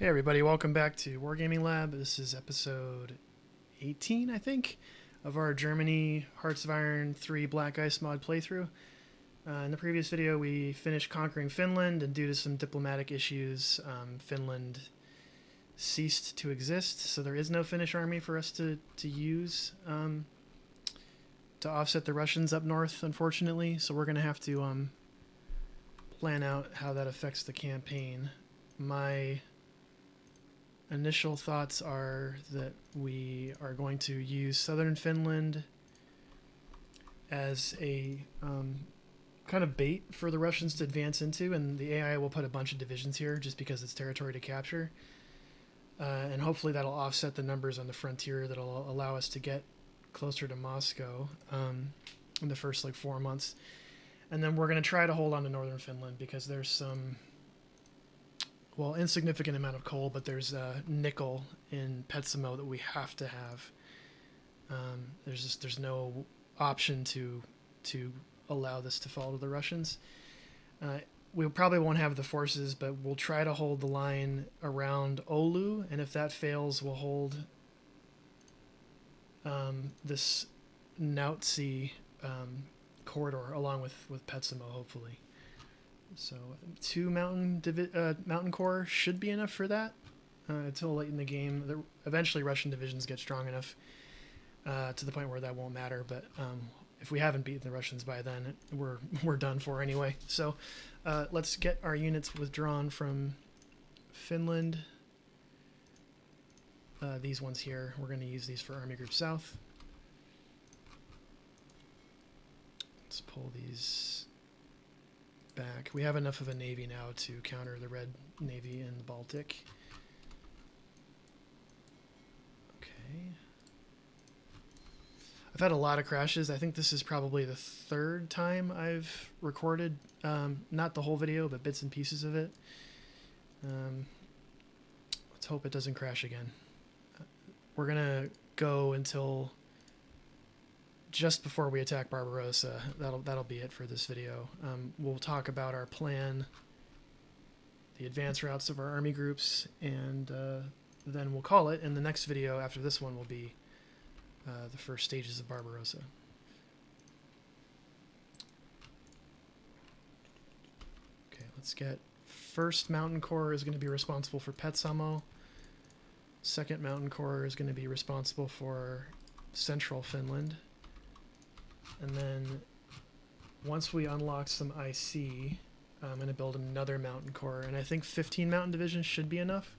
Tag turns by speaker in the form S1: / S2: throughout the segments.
S1: Hey everybody, welcome back to Wargaming Lab. This is episode 18, I think, of our Germany Hearts of Iron 3 Black Ice mod playthrough. In the previous video, we finished conquering Finland, and due to some diplomatic issues, Finland ceased to exist, so there is no Finnish army for us to use to offset the Russians up north, unfortunately. So we're going to have to plan out how that affects the campaign. My initial thoughts are that we are going to use southern Finland as a kind of bait for the Russians to advance into, and the AI will put a bunch of divisions here just because it's territory to capture. And hopefully that'll offset the numbers on the frontier that'll allow us to get closer to Moscow in the first 4 months. And then we're going to try to hold on to northern Finland because there's some insignificant amount of coal, but there's nickel in Petsamo that we have to have. There's no option to allow this to fall to the Russians. We probably won't have the forces, but we'll try to hold the line around Oulu, and if that fails, we'll hold this Nautsi corridor along with Petsamo, hopefully. So 2 mountain corps should be enough for that until late in the game. Eventually Russian divisions get strong enough to the point where that won't matter, but if we haven't beaten the Russians by then, we're done for anyway. So let's get our units withdrawn from Finland. These ones here, we're going to use these for Army Group South. Let's pull these back. We have enough of a navy now to counter the Red Navy in the Baltic. Okay. I've had a lot of crashes. I think this is probably the 3rd time I've recorded, not the whole video, but bits and pieces of it. Let's hope it doesn't crash again. We're gonna go until just before we attack Barbarossa. That'll be it for this video. We'll talk about our plan, the advance routes of our army groups, and then we'll call it. And the next video after this one will be the first stages of Barbarossa. Okay, let's get 1st Mountain Corps is going to be responsible for Petsamo. 2nd Mountain Corps is going to be responsible for central Finland. And then once we unlock some IC, I'm going to build another mountain corps, and I think 15 mountain divisions should be enough.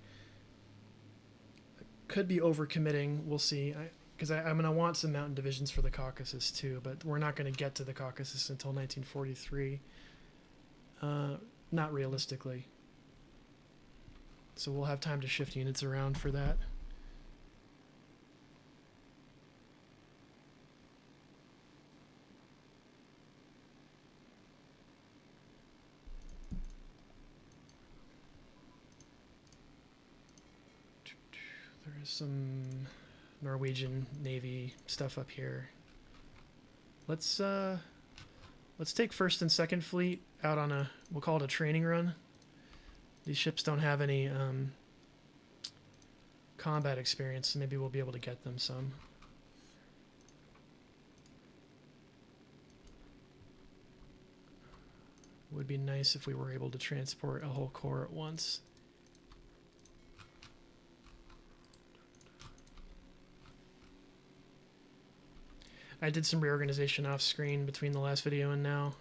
S1: Could be overcommitting, we'll see, because I'm going to want some mountain divisions for the Caucasus too, but we're not going to get to the Caucasus until 1943. Not realistically. So we'll have time to shift units around for that. There's some Norwegian Navy stuff up here. Let's take 1st and 2nd Fleet out on we'll call it a training run. These ships don't have any combat experience, so maybe we'll be able to get them some. Would be nice if we were able to transport a whole corps at once. I did some reorganization off screen between the last video and now,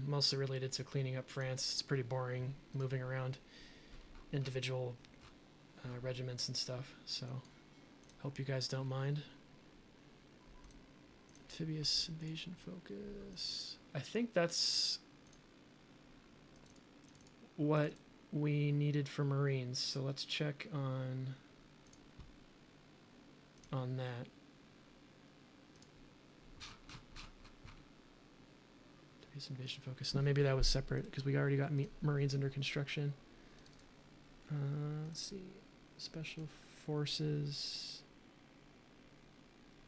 S1: mostly related to cleaning up France. It's pretty boring moving around individual regiments and stuff, so hope you guys don't mind. Amphibious invasion focus. I think that's what we needed for Marines, so let's check on that. Invasion focus. Now maybe that was separate because we already got Marines under construction. Let's see. Special Forces.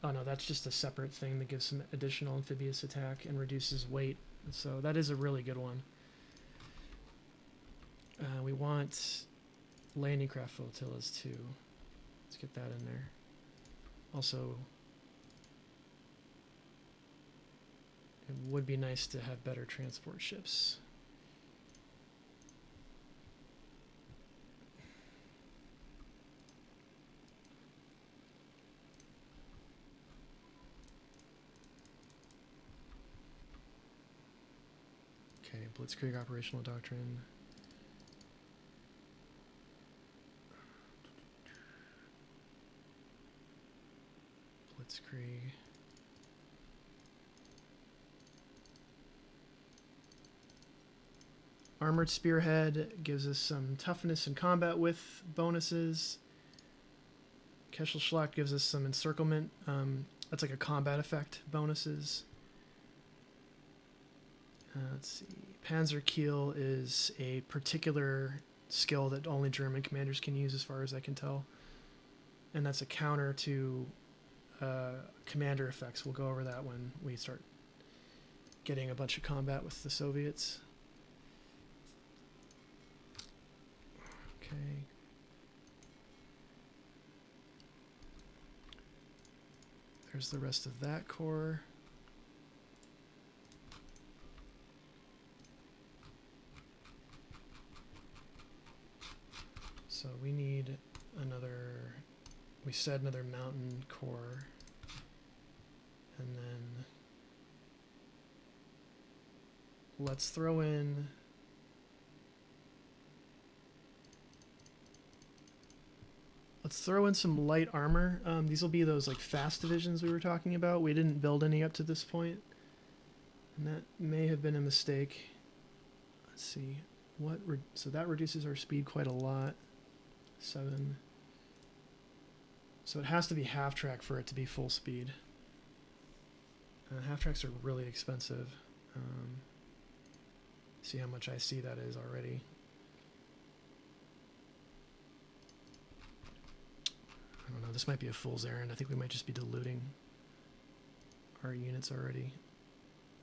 S1: Oh no, that's just a separate thing that gives some additional amphibious attack and reduces weight. So that is a really good one. We want landing craft flotillas too. Let's get that in there. Also, it would be nice to have better transport ships. Okay, Blitzkrieg operational doctrine. Blitzkrieg. Armored Spearhead gives us some toughness and combat with bonuses. Kesselschlacht gives us some encirclement. That's like a combat effect bonuses. Let's see. Panzerkiel is a particular skill that only German commanders can use, as far as I can tell. And that's a counter to commander effects. We'll go over that when we start getting a bunch of combat with the Soviets. Okay. There's the rest of that core. So we need another, we said another mountain core. And then let's throw in some light armor. These will be those like fast divisions we were talking about. We didn't build any up to this point, and that may have been a mistake. Let's see what so that reduces our speed quite a lot. 7. So it has to be half track for it to be full speed. Half tracks are really expensive. See how much I see that is already. I don't know, this might be a fool's errand. I think we might just be diluting our units already.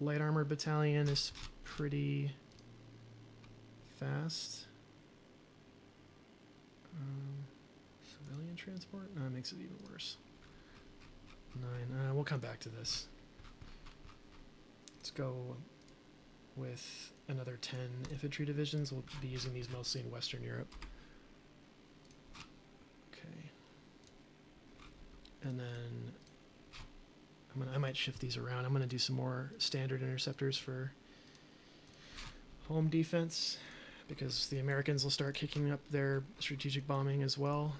S1: Light armored battalion is pretty fast. Civilian transport? No, that makes it even worse. 9. We'll come back to this. Let's go with another 10 infantry divisions. We'll be using these mostly in Western Europe. Okay. And then I might shift these around. I'm going to do some more standard interceptors for home defense, because the Americans will start kicking up their strategic bombing as well.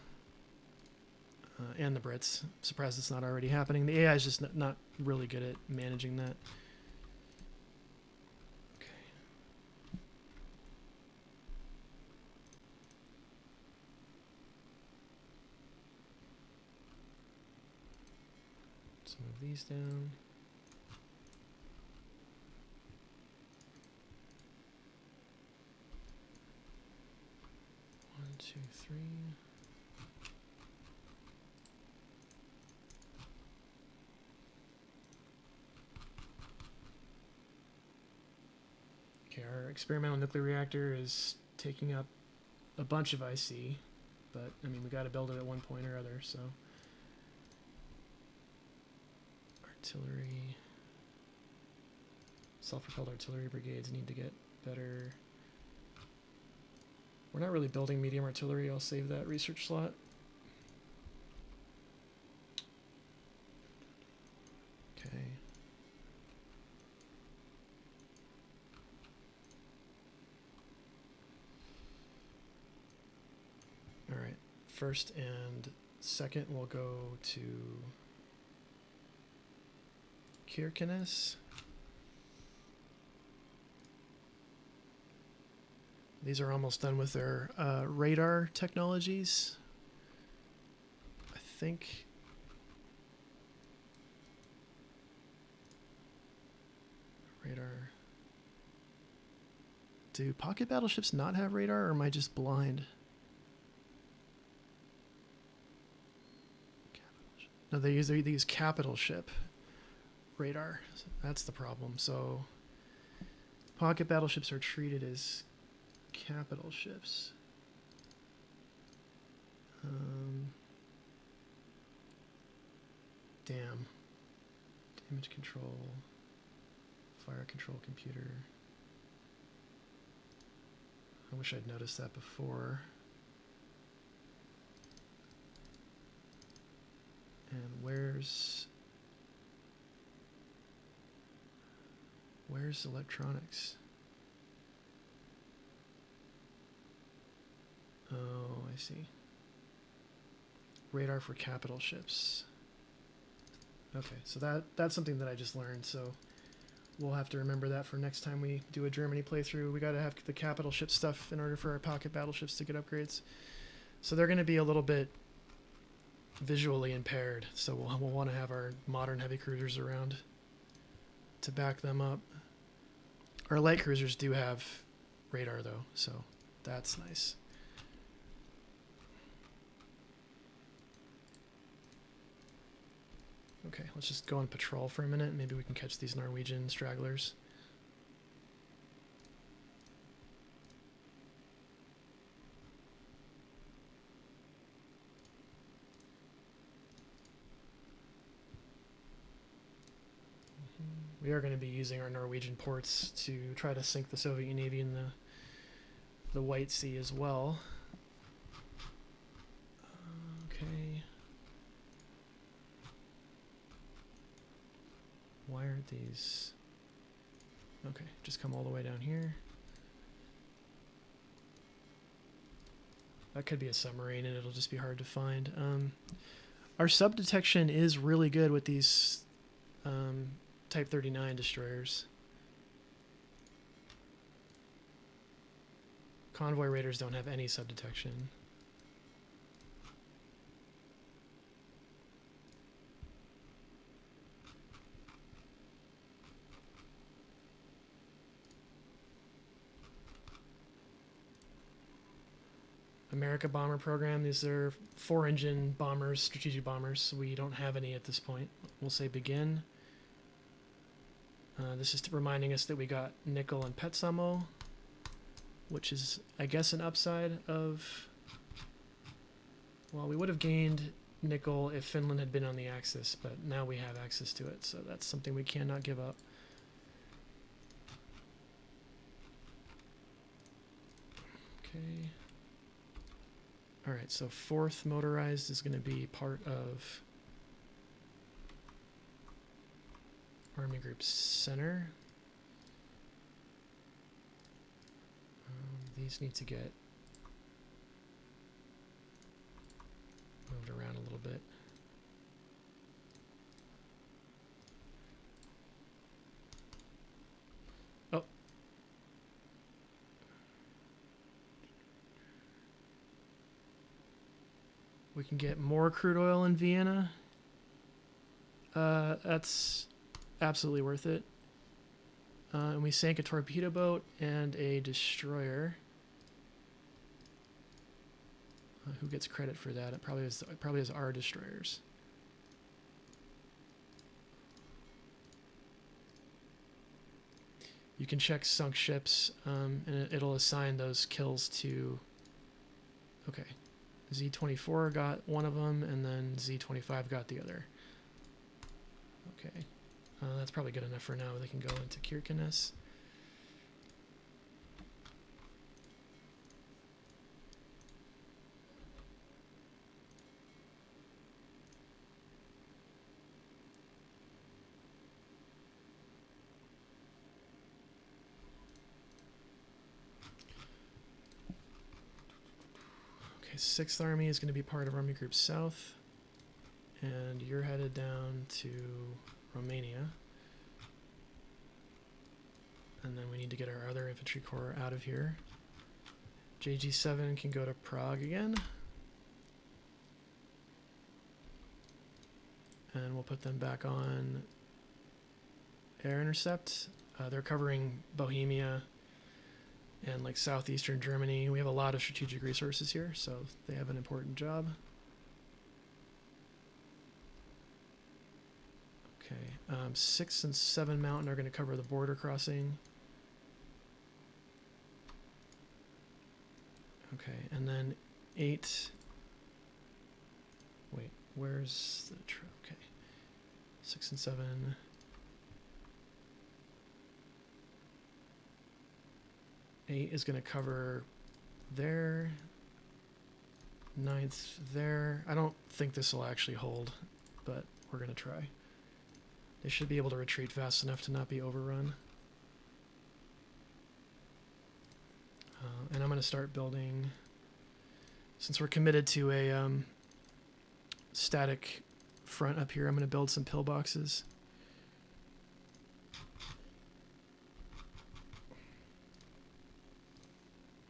S1: And the Brits. I'm surprised it's not already happening. The AI is just not really good at managing that. Okay. Let's move these down. One, two, three. Okay, our experimental nuclear reactor is taking up a bunch of IC, but I mean, we got to build it at one point or other, so. Artillery. Self-propelled artillery brigades need to get better. We're not really building medium artillery. I'll save that research slot. Okay. All right. First and second will go to Kirkenes. These are almost done with their radar technologies. I think. Radar. Do pocket battleships not have radar, or am I just blind? No, they use capital ship radar. So that's the problem. So pocket battleships are treated as capital ships. Damn. Damage control. Fire control computer. I wish I'd noticed that before. And where's electronics? Oh, I see. Radar for capital ships. Okay, so that's something that I just learned, so we'll have to remember that for next time we do a Germany playthrough. We gotta have the capital ship stuff in order for our pocket battleships to get upgrades. So they're gonna be a little bit visually impaired, so we'll want to have our modern heavy cruisers around to back them up. Our light cruisers do have radar though, so that's nice. Okay, let's just go on patrol for a minute. Maybe we can catch these Norwegian stragglers. We are going to be using our Norwegian ports to try to sink the Soviet Navy in the White Sea as well. Okay. Why aren't these... Okay, just come all the way down here. That could be a submarine and it'll just be hard to find. Our sub detection is really good with these Type 39 destroyers. Convoy raiders don't have any sub detection. America bomber program. These are 4-engine bombers, strategic bombers. We don't have any at this point. We'll say begin. This is reminding us that we got nickel and Petsamo, which is, I guess, an upside of... Well, we would have gained nickel if Finland had been on the Axis, but now we have access to it, so that's something we cannot give up. Okay. Alright, so 4th motorized is going to be part of Army Group Center. These need to get moved around a little bit. Oh. We can get more crude oil in Vienna. That's absolutely worth it. And we sank a torpedo boat and a destroyer. Who gets credit for that? It probably is our destroyers. You can check sunk ships, and it'll assign those kills to... Okay. Z24 got one of them, and then Z25 got the other. Okay. That's probably good enough for now. They can go into Kirkenes. Okay, 6th Army is going to be part of Army Group South. And you're headed down to Romania. And then we need to get our other infantry corps out of here. JG7 can go to Prague again. And we'll put them back on air intercept. They're covering Bohemia and like southeastern Germany. We have a lot of strategic resources here, so they have an important job. Okay, 6 and 7 Mountain are going to cover the border crossing. Okay, and then 8 Wait, where's the okay. 6 and 7. Eight is going to cover there. 9th there. I don't think this will actually hold, but we're going to try. They should be able to retreat fast enough to not be overrun. And I'm going to start building, since we're committed to a static front up here, I'm going to build some pillboxes.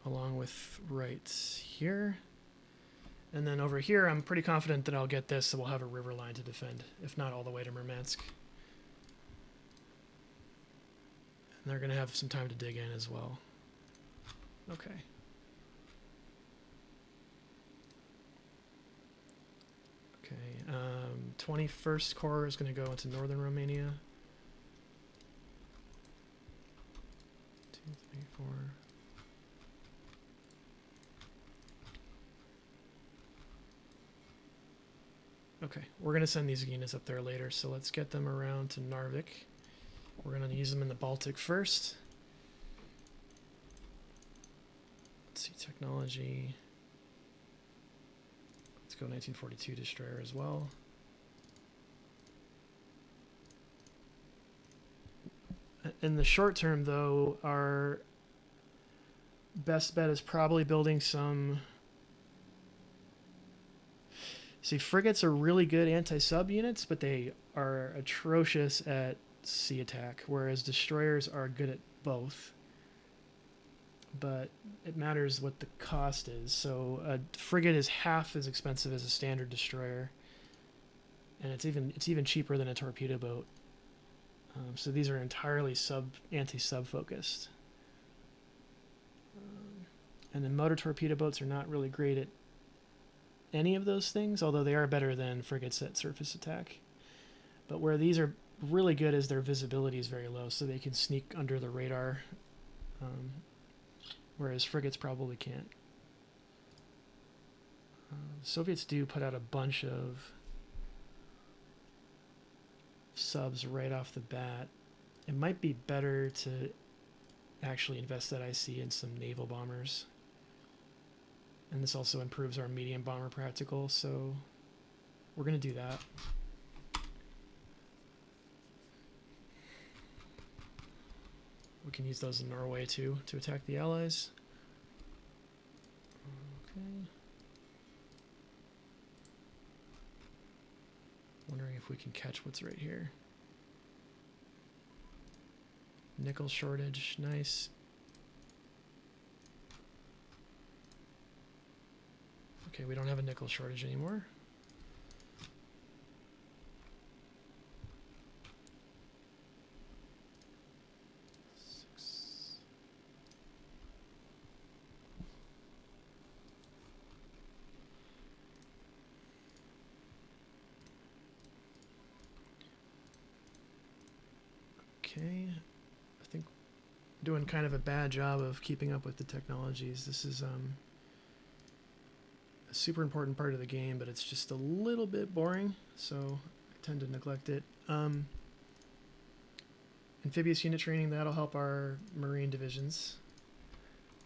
S1: Along with right here. And then over here, I'm pretty confident that I'll get this, so we'll have a river line to defend, if not all the way to Murmansk. And they're going to have some time to dig in as well. Okay. Okay, 21st Corps is going to go into northern Romania. 2, 3, 4. Okay, we're going to send these units up there later, so let's get them around to Narvik. We're going to use them in the Baltic first. Let's see, technology. Let's go 1942 destroyer as well. In the short term, though, our best bet is probably building some... See, frigates are really good anti-sub units, but they are atrocious at sea attack, whereas destroyers are good at both. But it matters what the cost is. So a frigate is half as expensive as a standard destroyer, and it's even cheaper than a torpedo boat. So these are entirely anti-sub focused. And then motor torpedo boats are not really great at any of those things, although they are better than frigates at surface attack. But where these are really good is their visibility is very low, so they can sneak under the radar, whereas frigates probably can't. The Soviets do put out a bunch of subs right off the bat. It might be better to actually invest that IC in some naval bombers. And this also improves our medium bomber practical, so we're going to do that. We can use those in Norway too to attack the Allies. Okay. Wondering if we can catch what's right here. Nickel shortage, nice. Okay, we don't have a nickel shortage anymore. Okay, I think I'm doing kind of a bad job of keeping up with the technologies. This is a super important part of the game, but it's just a little bit boring, so I tend to neglect it. Amphibious unit training, that'll help our marine divisions.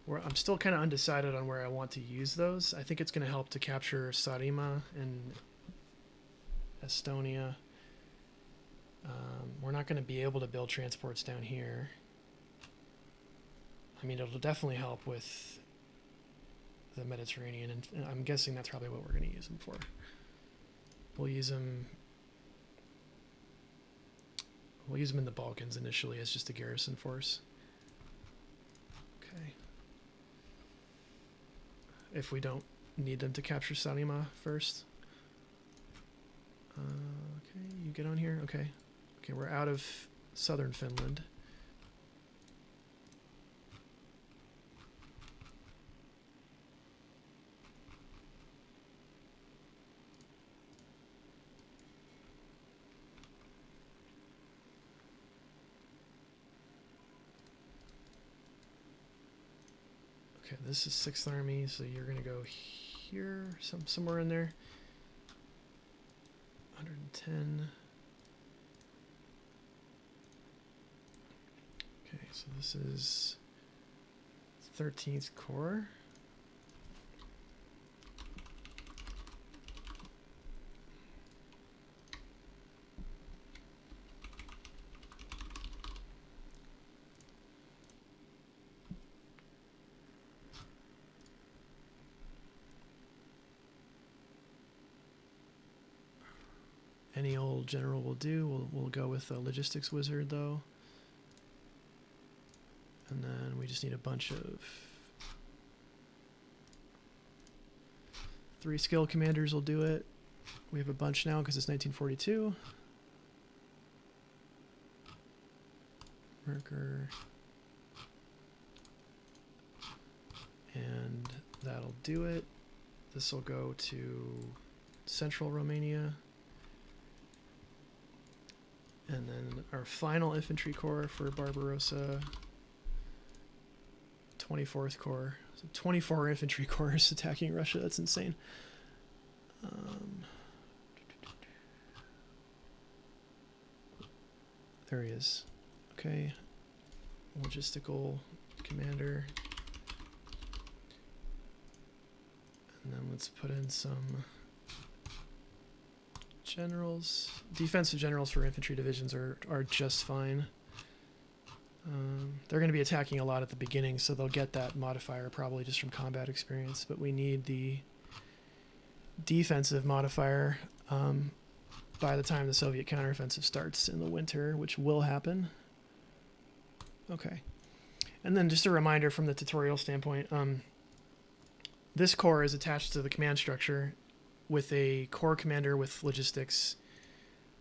S1: I'm still kind of undecided on where I want to use those. I think it's going to help to capture Saaremaa and Estonia. We're not going to be able to build transports down here. I mean, it'll definitely help with the Mediterranean, and I'm guessing that's probably what we're going to use them for. We'll use them in the Balkans initially as just a garrison force. Okay. If we don't need them to capture Saaremaa first. Okay, you get on here? Okay. Okay, we're out of southern Finland. Okay, this is 6th Army, so you're going to go here, somewhere in there. 110. Okay, so this is 13th Corps. Any old general will do. We'll go with a logistics wizard though. And then we just need a bunch of 3 skill commanders will do it. We have a bunch now because it's 1942. Merker. And that'll do it. This will go to Central Romania. And then our final infantry corps for Barbarossa, 24th Corps. So 24 infantry corps attacking Russia. That's insane. There he is. Okay. Logistical commander. And then let's put in some generals. Defensive generals for infantry divisions are just fine. They're going to be attacking a lot at the beginning, so they'll get that modifier probably just from combat experience, but we need the defensive modifier by the time the Soviet counteroffensive starts in the winter, which will happen. Okay. And then just a reminder from the tutorial standpoint, this corps is attached to the command structure with a corps commander with logistics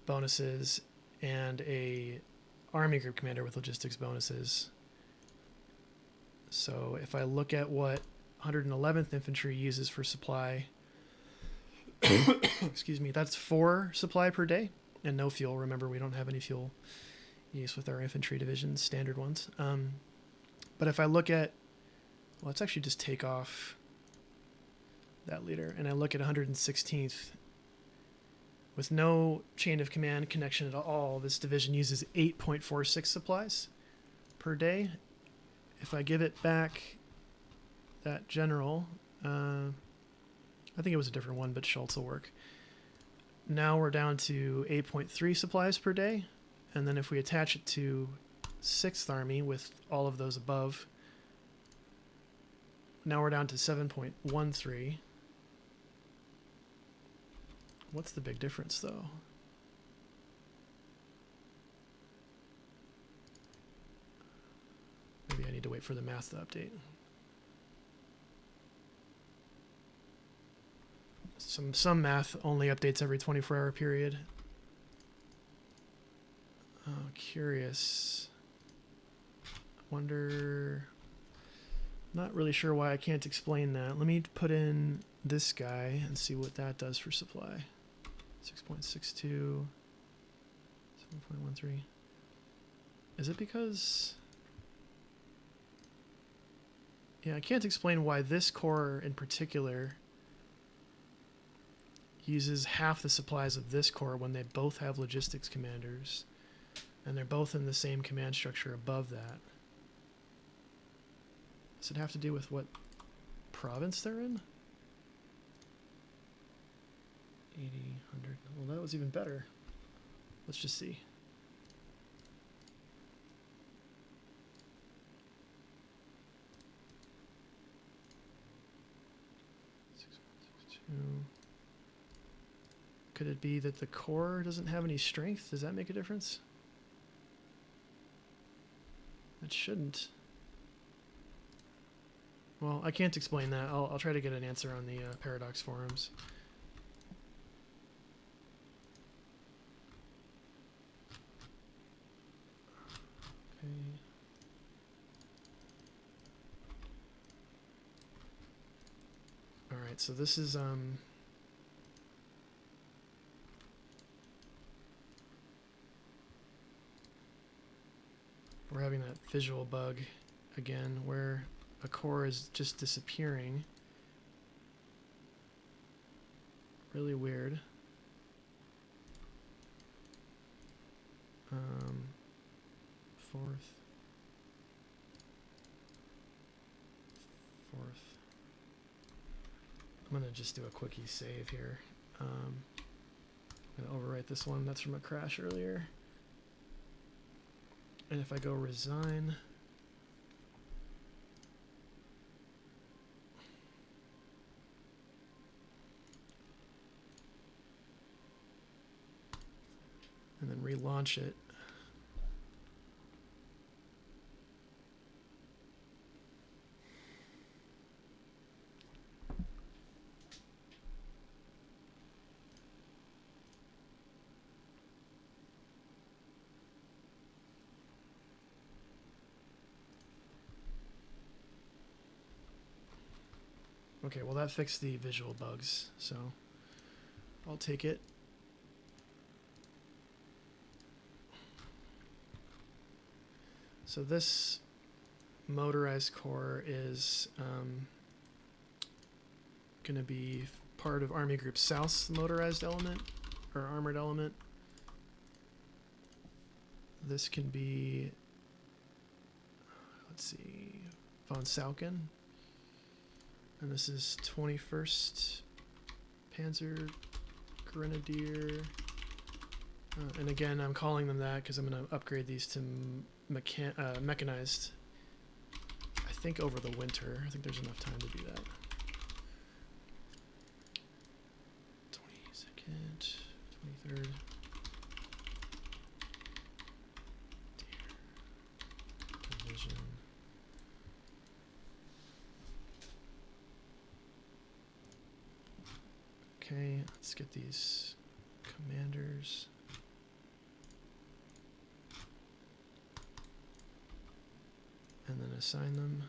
S1: bonuses and a army group commander with logistics bonuses. So if I look at what 111th Infantry uses for supply, excuse me, that's 4 supply per day and no fuel. Remember, we don't have any fuel use with our infantry divisions, standard ones. But if I look at, well, let's actually just take off that leader, and I look at 116th, with no chain of command connection at all, this division uses 8.46 supplies per day. If I give it back that general, I think it was a different one, but Schultz will work. Now we're down to 8.3 supplies per day, and then if we attach it to 6th Army with all of those above, now we're down to 7.13. What's the big difference, though? Maybe I need to wait for the math to update. Some math only updates every 24-hour period. Oh, curious. Wonder... Not really sure why I can't explain that. Let me put in this guy and see what that does for supply. 6.62, 7.13. Is it because... Yeah, I can't explain why this corps in particular uses half the supplies of this corps when they both have logistics commanders and they're both in the same command structure above that. Does it have to do with what province they're in? 80, 100. Well, that was even better. Let's just see. Could it be that the core doesn't have any strength? Does that make a difference? It shouldn't. Well, I can't explain that. I'll try to get an answer on the Paradox forums. Okay. All right, so this is we're having that visual bug again where a core is just disappearing. Really weird. Fourth. I'm gonna just do a quickie save here. I'm gonna overwrite this one. That's from a crash earlier. And if I go resign, and then relaunch it, okay, well that fixed the visual bugs, so I'll take it. So this motorized core is going to be part of Army Group South's motorized element, or armored element. This can be, let's see, von Sauken. And this is 21st Panzer Grenadier. And again, I'm calling them that because I'm going to upgrade these to mechanized. I think over the winter. I think there's enough time to do that. 22nd, 23rd. Division. Okay, let's get these commanders. And then assign them.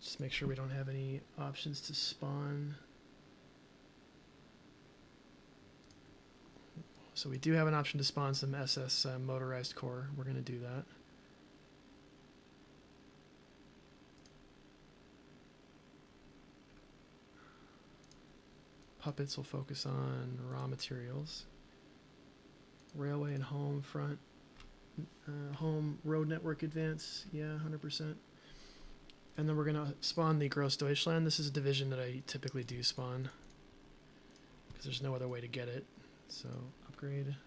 S1: Just make sure we don't have any options to spawn. So we do have an option to spawn some SS motorized core. We're going to do that. Puppets will focus on raw materials. Railway and home front. Home road network advance. Yeah, 100%. And then we're going to spawn the Großdeutschland. This is a division that I typically do spawn, because there's no other way to get it. So upgrade.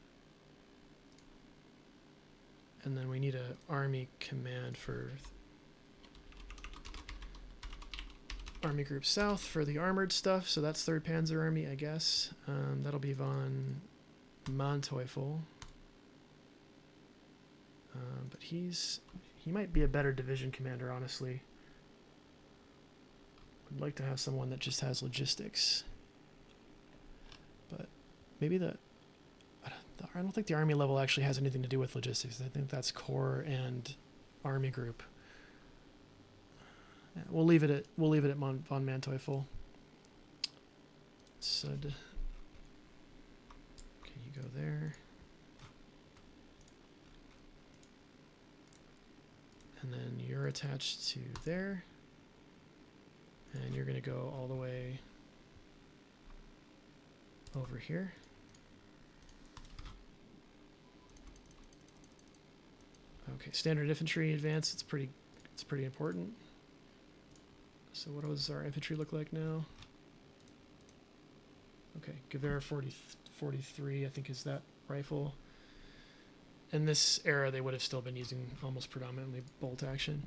S1: And then we need an army command for Army Group South for the armored stuff. So that's 3rd Panzer Army, I guess. That'll be von Manteuffel. But he might be a better division commander, honestly. I'd like to have someone that just has logistics. But maybe I don't think the army level actually has anything to do with logistics. I think that's core and army group. Yeah, we'll leave it at von Manteuffel. Sud. Okay, you go there. And then you're attached to there. And you're going to go all the way over here. Okay, standard infantry advance. It's pretty important. So what does our infantry look like now? Okay, Gewehr 43, I think, is that rifle. In this era, they would have still been using almost predominantly bolt action.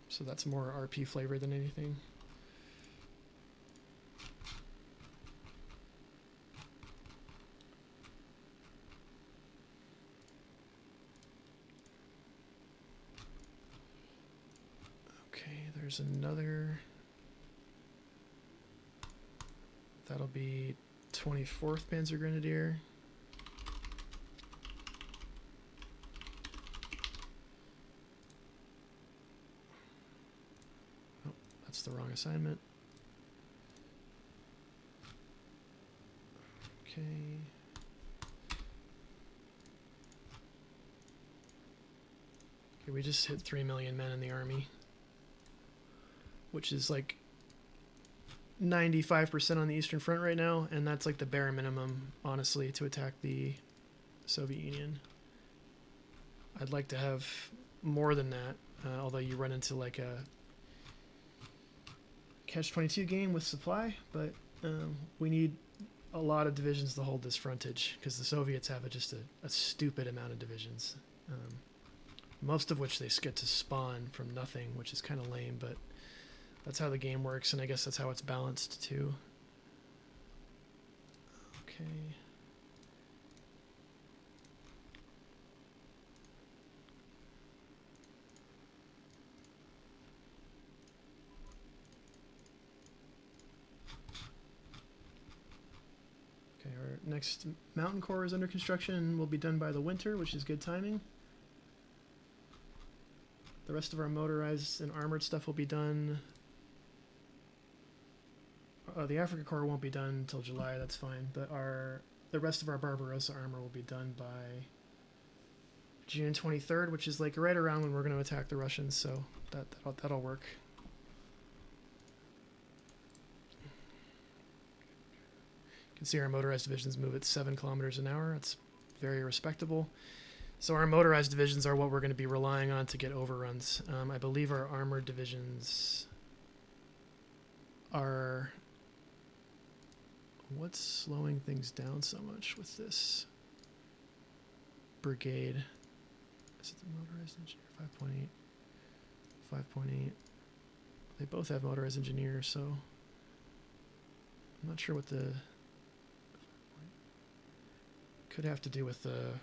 S1: So that's more RP flavor than anything. Okay, there's another. That'll be 24th Panzer Grenadier. Oh, that's the wrong assignment. Okay. Okay, we just hit 3 million men in the army, which is like 95% on the Eastern Front right now, and that's like the bare minimum, honestly, to attack the Soviet Union. I'd like to have more than that, although you run into like a catch-22 game with supply, but we need a lot of divisions to hold this frontage, because the Soviets have just a stupid amount of divisions, most of which they get to spawn from nothing, which is kind of lame, but that's how the game works, and I guess that's how it's balanced too. Okay. Okay, our next mountain core is under construction and will be done by the winter, which is good timing. The rest of our motorized and armored stuff will be done. The Africa Corps won't be done until July, that's fine, but the rest of our Barbarossa armor will be done by June 23rd, which is like right around when we're going to attack the Russians, so that'll work. You can see our motorized divisions move at 7 kilometers an hour. That's very respectable. So our motorized divisions are what we're going to be relying on to get overruns. I believe our armored divisions are... What's slowing things down so much with this brigade? Is it the motorized engineer? 5.8. 5.8. They both have motorized engineer, so I'm not sure what the... Could have to do with the...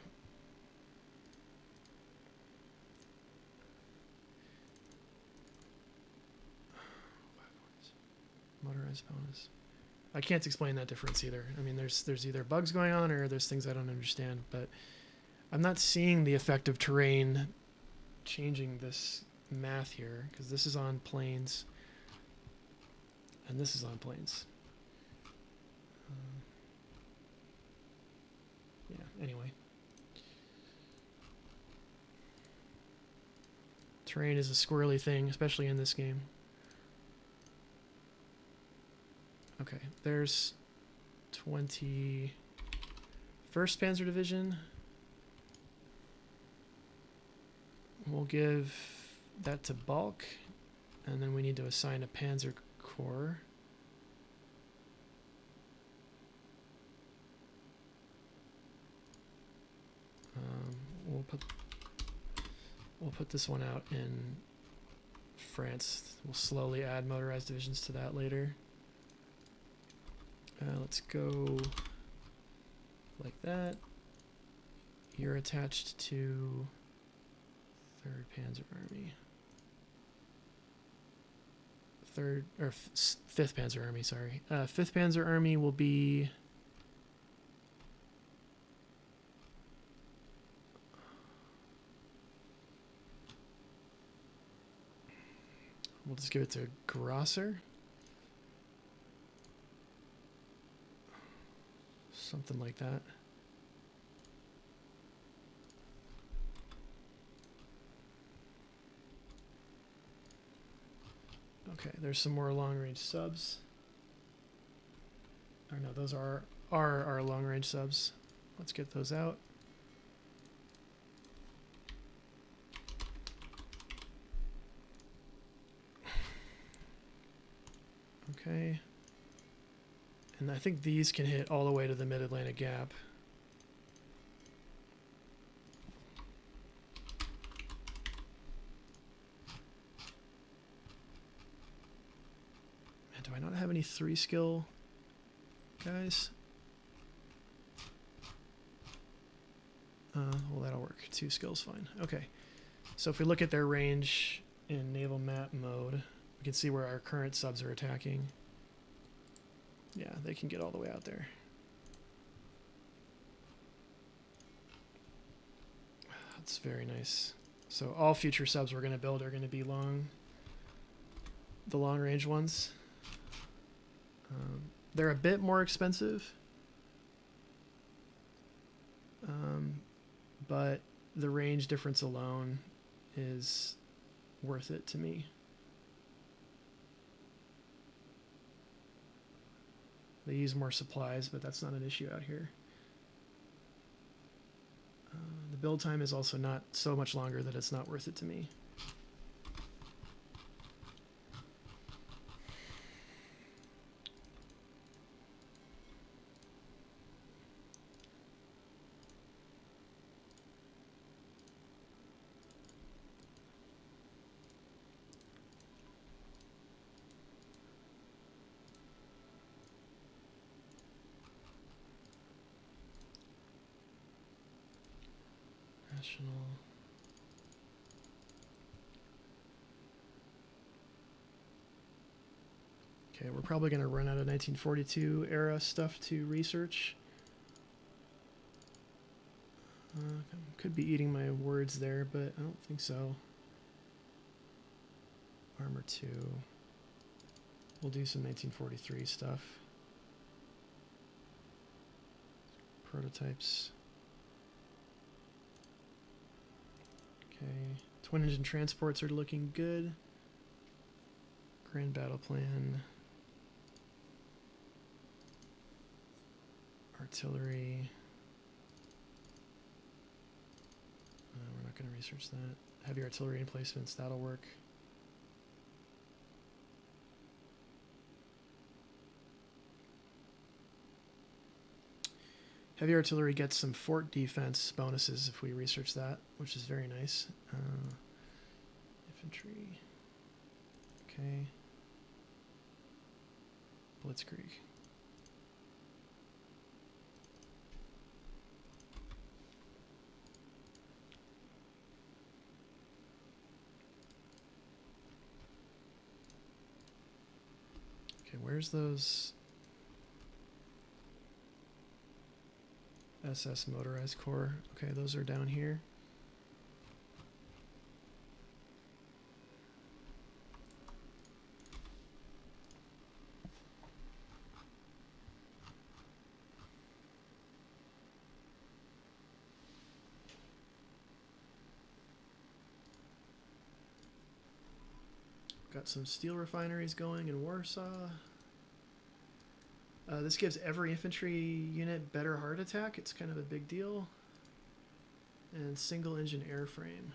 S1: Motorized bonus. I can't explain that difference either. I mean, there's either bugs going on or there's things I don't understand, but I'm not seeing the effect of terrain changing this math here, because this is on plains and this is on plains. Yeah, anyway. Terrain is a squirrely thing, especially in this game. Okay, there's 21st Panzer Division. We'll give that to Balk, and then we need to assign a Panzer Corps. We'll put this one out in France. We'll slowly add motorized divisions to that later. Let's go like that. You're attached to 3rd Panzer Army. 5th Panzer Army, sorry. 5th Panzer Army will be... We'll just give it to Grosser. Something like that. Okay, there's some more long-range subs. Or no, those are our long-range subs. Let's get those out. Okay. And I think these can hit all the way to the Mid-Atlantic Gap. Man, do I not have any 3-skill guys? Well, that'll work. 2 skills, fine. Okay. So if we look at their range in naval map mode, we can see where our current subs are attacking. Yeah, they can get all the way out there. That's very nice. So all future subs we're going to build are going to be the long range ones. They're a bit more expensive, but the range difference alone is worth it to me. They use more supplies, but that's not an issue out here. The build time is also not so much longer that it's not worth it to me. National. Okay, we're probably going to run out of 1942 era stuff to research. Could be eating my words there, but I don't think so. Armor 2. We'll do some 1943 stuff. Prototypes. Okay, twin engine transports are looking good. Grand battle plan. Artillery. We're not going to research that. Heavy artillery emplacements, that'll work. Heavy artillery gets some fort defense bonuses if we research that, which is very nice. Infantry. Okay. Blitzkrieg. Okay, where's those SS motorized corps? Okay, those are down here. Got some steel refineries going in Warsaw. This gives every infantry unit better heart attack. It's kind of a big deal. And single engine airframe.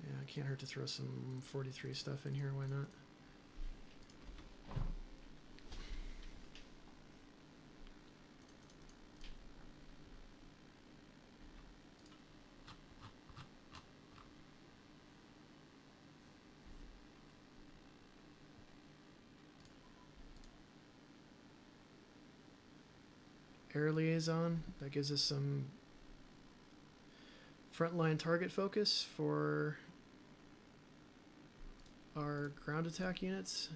S1: Yeah, it can't hurt to throw some 43 stuff in here. Why not? Air liaison, that gives us some frontline target focus for our ground attack units.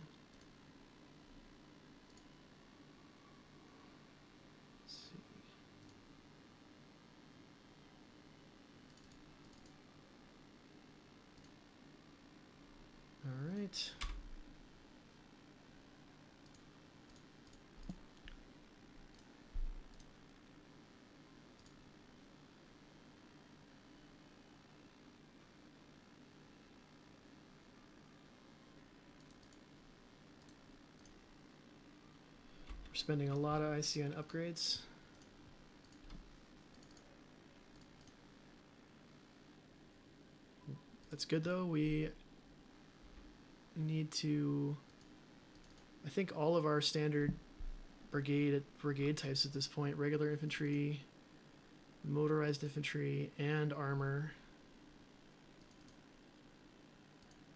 S1: Let's see. All right. We're spending a lot of IC on upgrades. That's good though. We need to, I think all of our standard brigade types at this point, regular infantry, motorized infantry, and armor,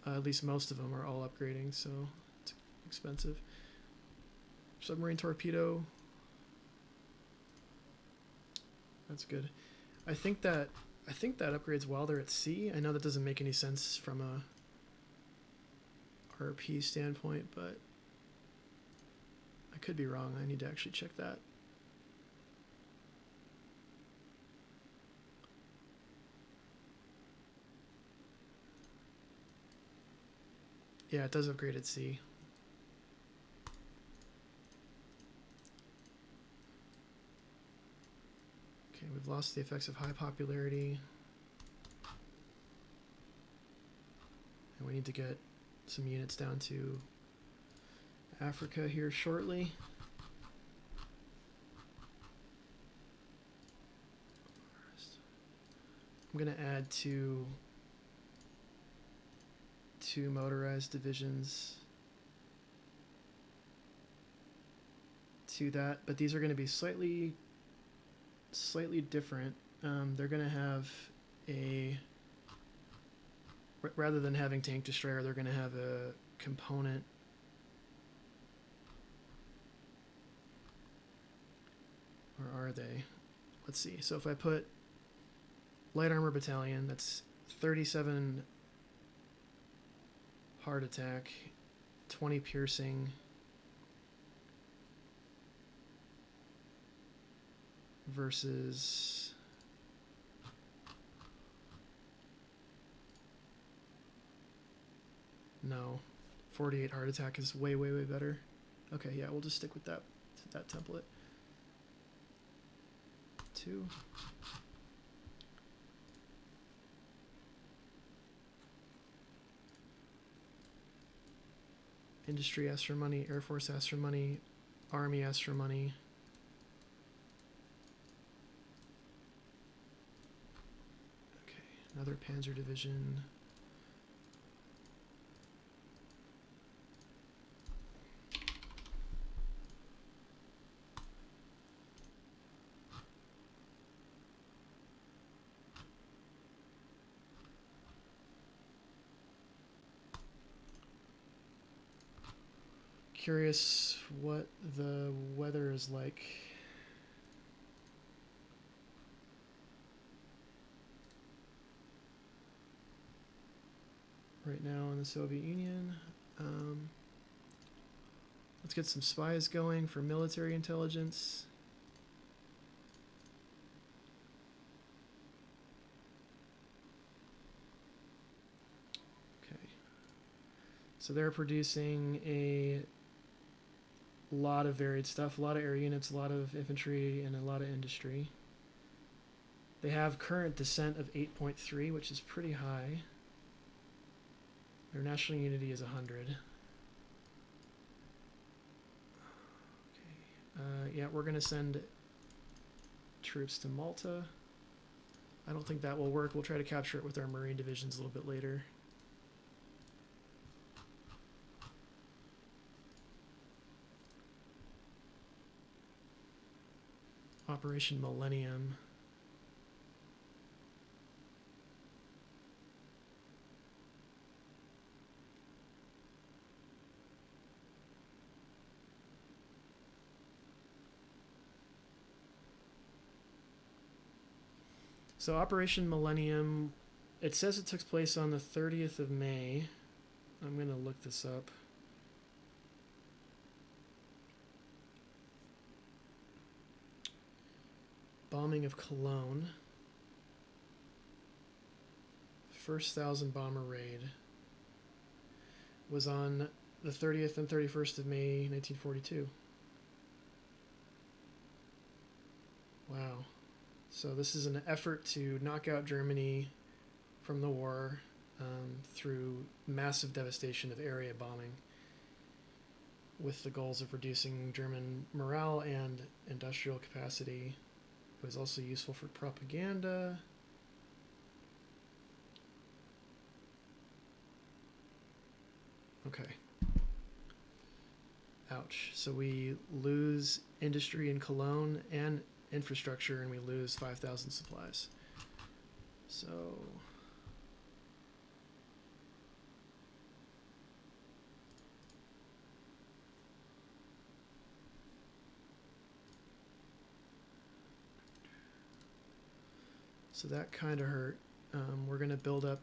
S1: at least most of them are all upgrading, so it's expensive. Submarine torpedo. That's good. I think that upgrades while they're at sea. I know that doesn't make any sense from a RP standpoint, but I could be wrong. I need to actually check that. Yeah, it does upgrade at sea. We've lost the effects of high popularity. And we need to get some units down to Africa here shortly. I'm going to add two motorized divisions to that, but these are going to be slightly different. They're going to have rather than having tank destroyer, they're going to have a component. Or are they? Let's see. So if I put light armor battalion, that's 37 hard attack, 20 piercing, versus no, 48 hard attack is way better. Okay, yeah, we'll just stick with that template. 2. Industry asks for money, Air Force asks for money, Army asks for money. Okay, another Panzer Division. Curious what the weather is like. Right now in the Soviet Union. Let's get some spies going for military intelligence. Okay. So they're producing a lot of varied stuff, a lot of air units, a lot of infantry, and a lot of industry. They have current descent of 8.3, which is pretty high. Their national unity is 100. Okay. Yeah, we're going to send troops to Malta. I don't think that will work. We'll try to capture it with our Marine divisions a little bit later. Operation Millennium. So Operation Millennium, it says it took place on the 30th of May. I'm going to look this up. Bombing of Cologne. First 1,000 bomber raid was on the 30th and 31st of May, 1942. Wow. So this is an effort to knock out Germany from the war through massive devastation of area bombing, with the goals of reducing German morale and industrial capacity. It was also useful for propaganda. Okay. Ouch. So we lose industry in Cologne and infrastructure, and we lose 5,000 supplies. So that kind of hurt. We're going to build up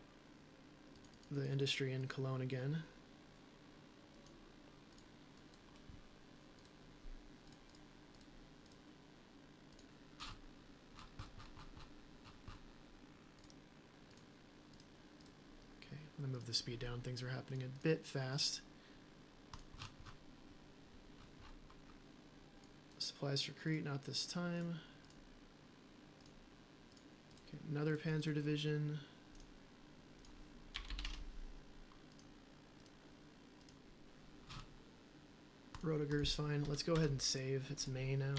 S1: the industry in Cologne again. Okay, I'm going to move the speed down. Things are happening a bit fast. Supplies for Crete, not this time. Another Panzer division. Roediger is fine. Let's go ahead and save. It's May now.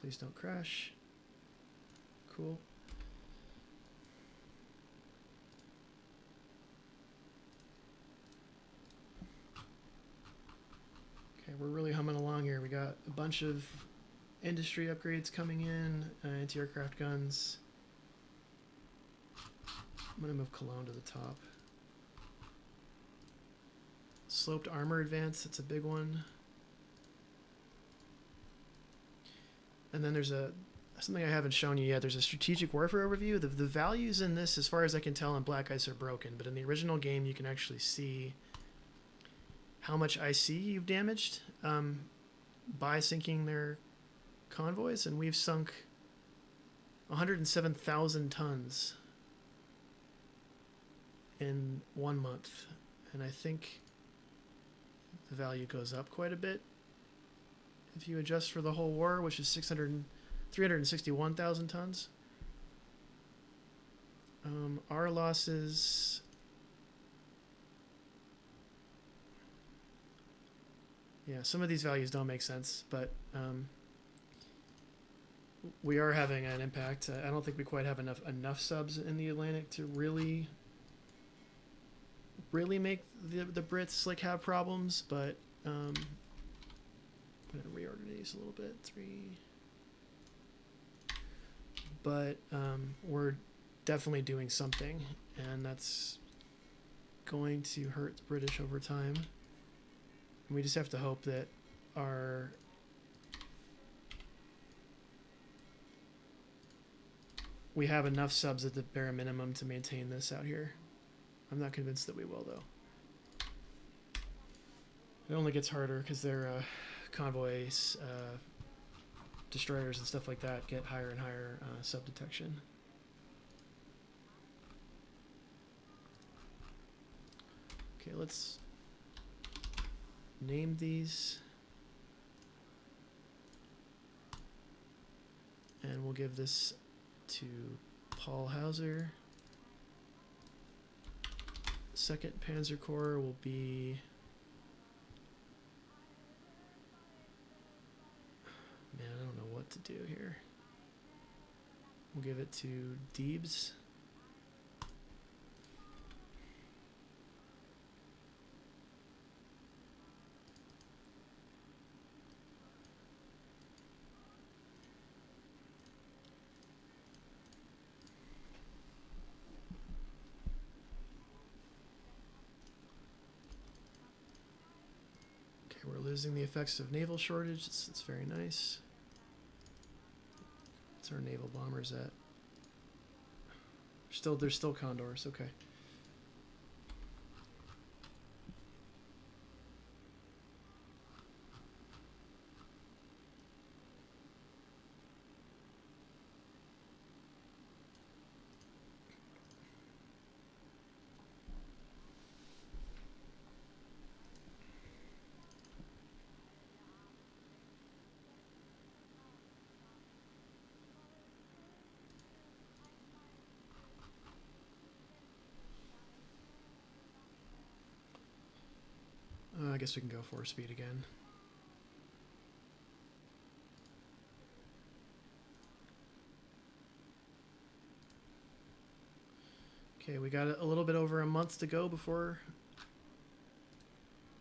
S1: Please don't crash. Cool. Okay, we're really humming along here. We got a bunch of industry upgrades coming in, anti-aircraft guns. I'm going to move Cologne to the top. Sloped armor advance, that's a big one. And then there's something I haven't shown you yet. There's a strategic warfare overview. The values in this, as far as I can tell, in Black Ice are broken. But in the original game, you can actually see how much IC you've damaged by sinking their convoys. And we've sunk 107,000 tons in 1 month. And I think the value goes up quite a bit if you adjust for the whole war, which is 361,000 tons. Our losses, yeah, some of these values don't make sense, but we are having an impact. I don't think we quite have enough subs in the Atlantic to really make the Brits like have problems, but I'm gonna reorder these a little bit. 3, but we're definitely doing something, and that's going to hurt the British over time. And we just have to hope that we have enough subs at the bare minimum to maintain this out here. I'm not convinced that we will, though. It only gets harder because their convoys, destroyers and stuff like that get higher and higher sub detection. Okay, let's name these. And we'll give this to Paul Hauser. Second Panzer Corps will be man, I don't know what to do here. We'll give it to Deebs. Okay, we're losing the effects of naval shortage. It's very nice. What's our naval bombers at? There's still Condors. Okay. I guess we can go 4-speed again. Okay, we got a little bit over a month to go before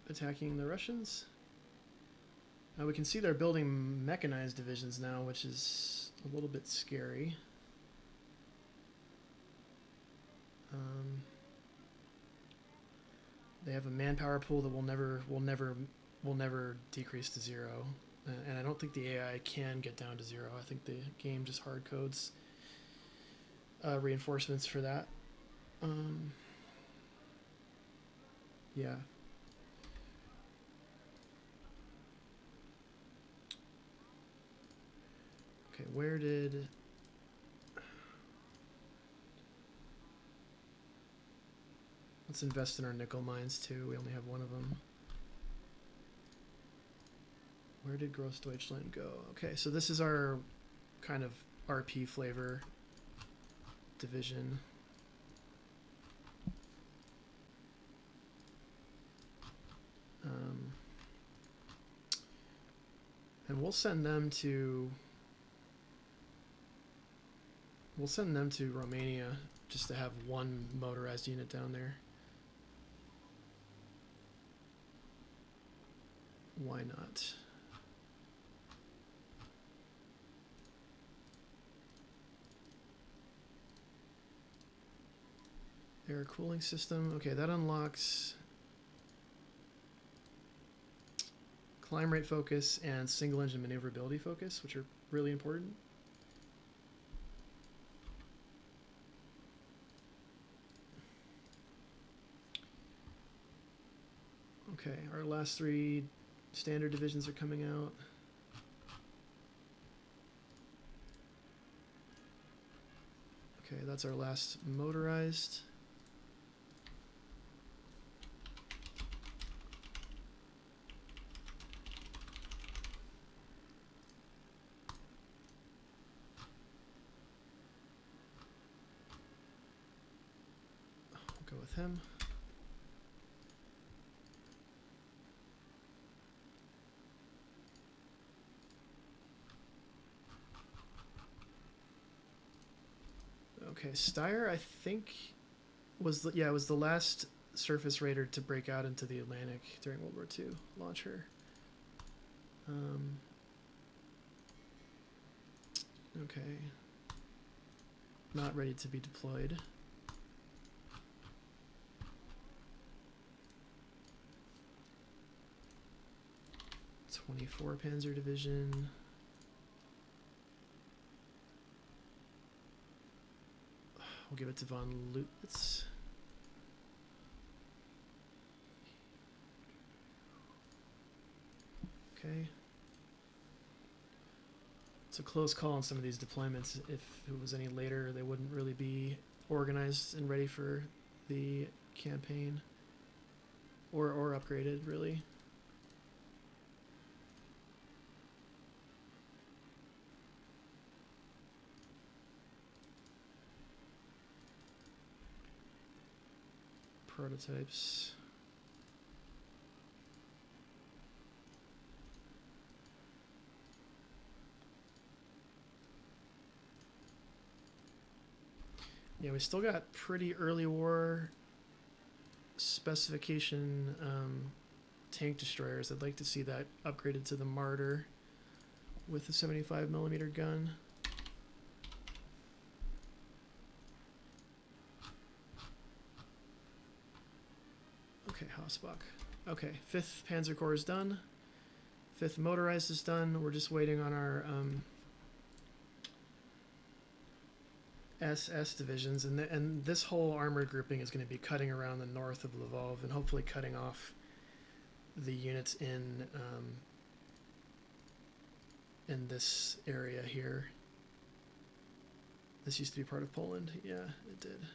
S1: attacking the Russians. We can see they're building mechanized divisions now, which is a little bit scary. They have a manpower pool that will never decrease to 0, and I don't think the AI can get down to 0. I think the game just hard codes reinforcements for that. Yeah. Okay, where did... Let's invest in our nickel mines too. We only have one of them. Where did Grossdeutschland go? Okay, so this is our kind of RP flavor division. And we'll send them to Romania just to have one motorized unit down there. Why not? Air cooling system. Okay, that unlocks climb rate focus and single engine maneuverability focus, which are really important. Okay, our last 3 standard divisions are coming out. Okay, that's our last motorized. We'll go with him. Okay, Steyr, I think, was the last surface raider to break out into the Atlantic during World War II. Launch her. Okay. Not ready to be deployed. '24 Panzer Division. We'll give it to von Lutz. Okay. It's a close call on some of these deployments. If it was any later, they wouldn't really be organized and ready for the campaign. Or upgraded, really. Prototypes. Yeah, we still got pretty early war specification tank destroyers. I'd like to see that upgraded to the Martyr with a 75mm gun. Okay, Hausbach. Okay, 5th Panzer Corps is done. 5th Motorized is done. We're just waiting on our SS divisions, and this whole armored grouping is going to be cutting around the north of Lvov and hopefully cutting off the units in this area here. This used to be part of Poland. Yeah, it did.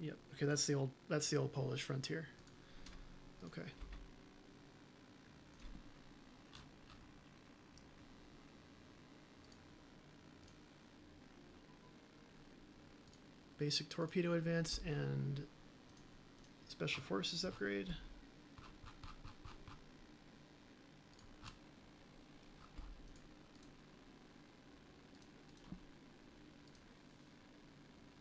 S1: Yep. Okay, that's the old Polish frontier. Okay. Basic torpedo advance and special forces upgrade.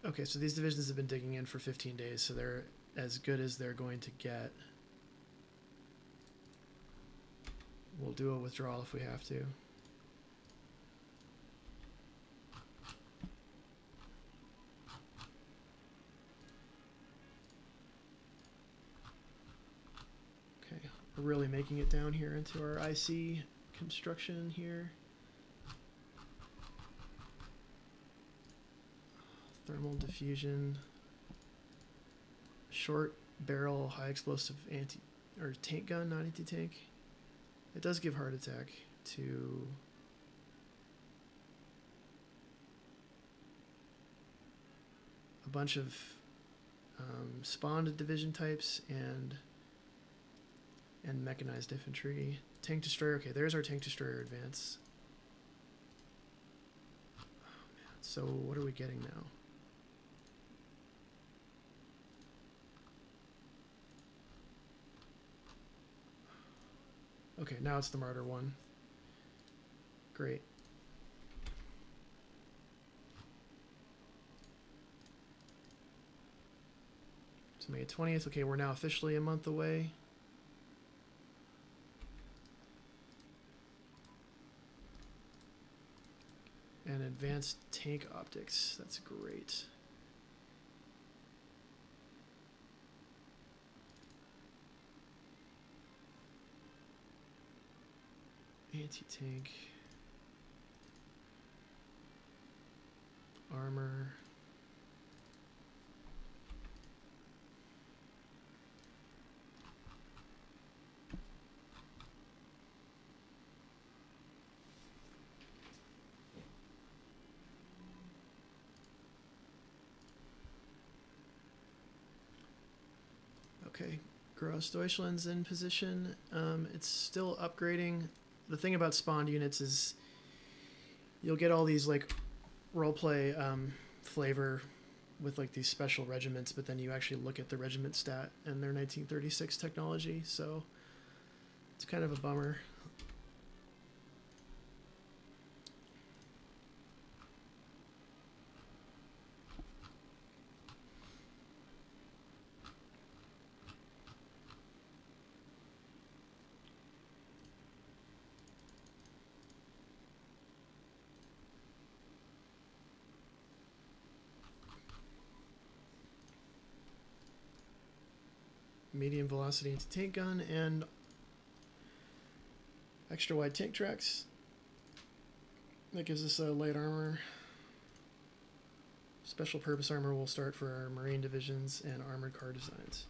S1: Okay, so these divisions have been digging in for 15 days, so they're as good as they're going to get. We'll do a withdrawal if we have to. Okay, we're really making it down here into our IC construction here. Thermal diffusion. Short barrel, high explosive tank gun, not anti-tank. It does give heart attack to a bunch of spawned division types and mechanized infantry. Tank destroyer. Okay, there's our tank destroyer advance. Oh, man. So what are we getting now? Okay, now it's the Martyr one. Great. It's May 20th. Okay, we're now officially a month away. And advanced tank optics. That's great. Anti-tank. Armor. Okay, Großdeutschland's in position. It's still upgrading. The thing about spawned units is you'll get all these like roleplay flavor with like these special regiments, but then you actually look at the regiment stat and their 1936 technology, so it's kind of a bummer. Medium velocity anti-tank gun and extra wide tank tracks. That gives us a light armor. Special purpose armor will start for our marine divisions and armored car designs.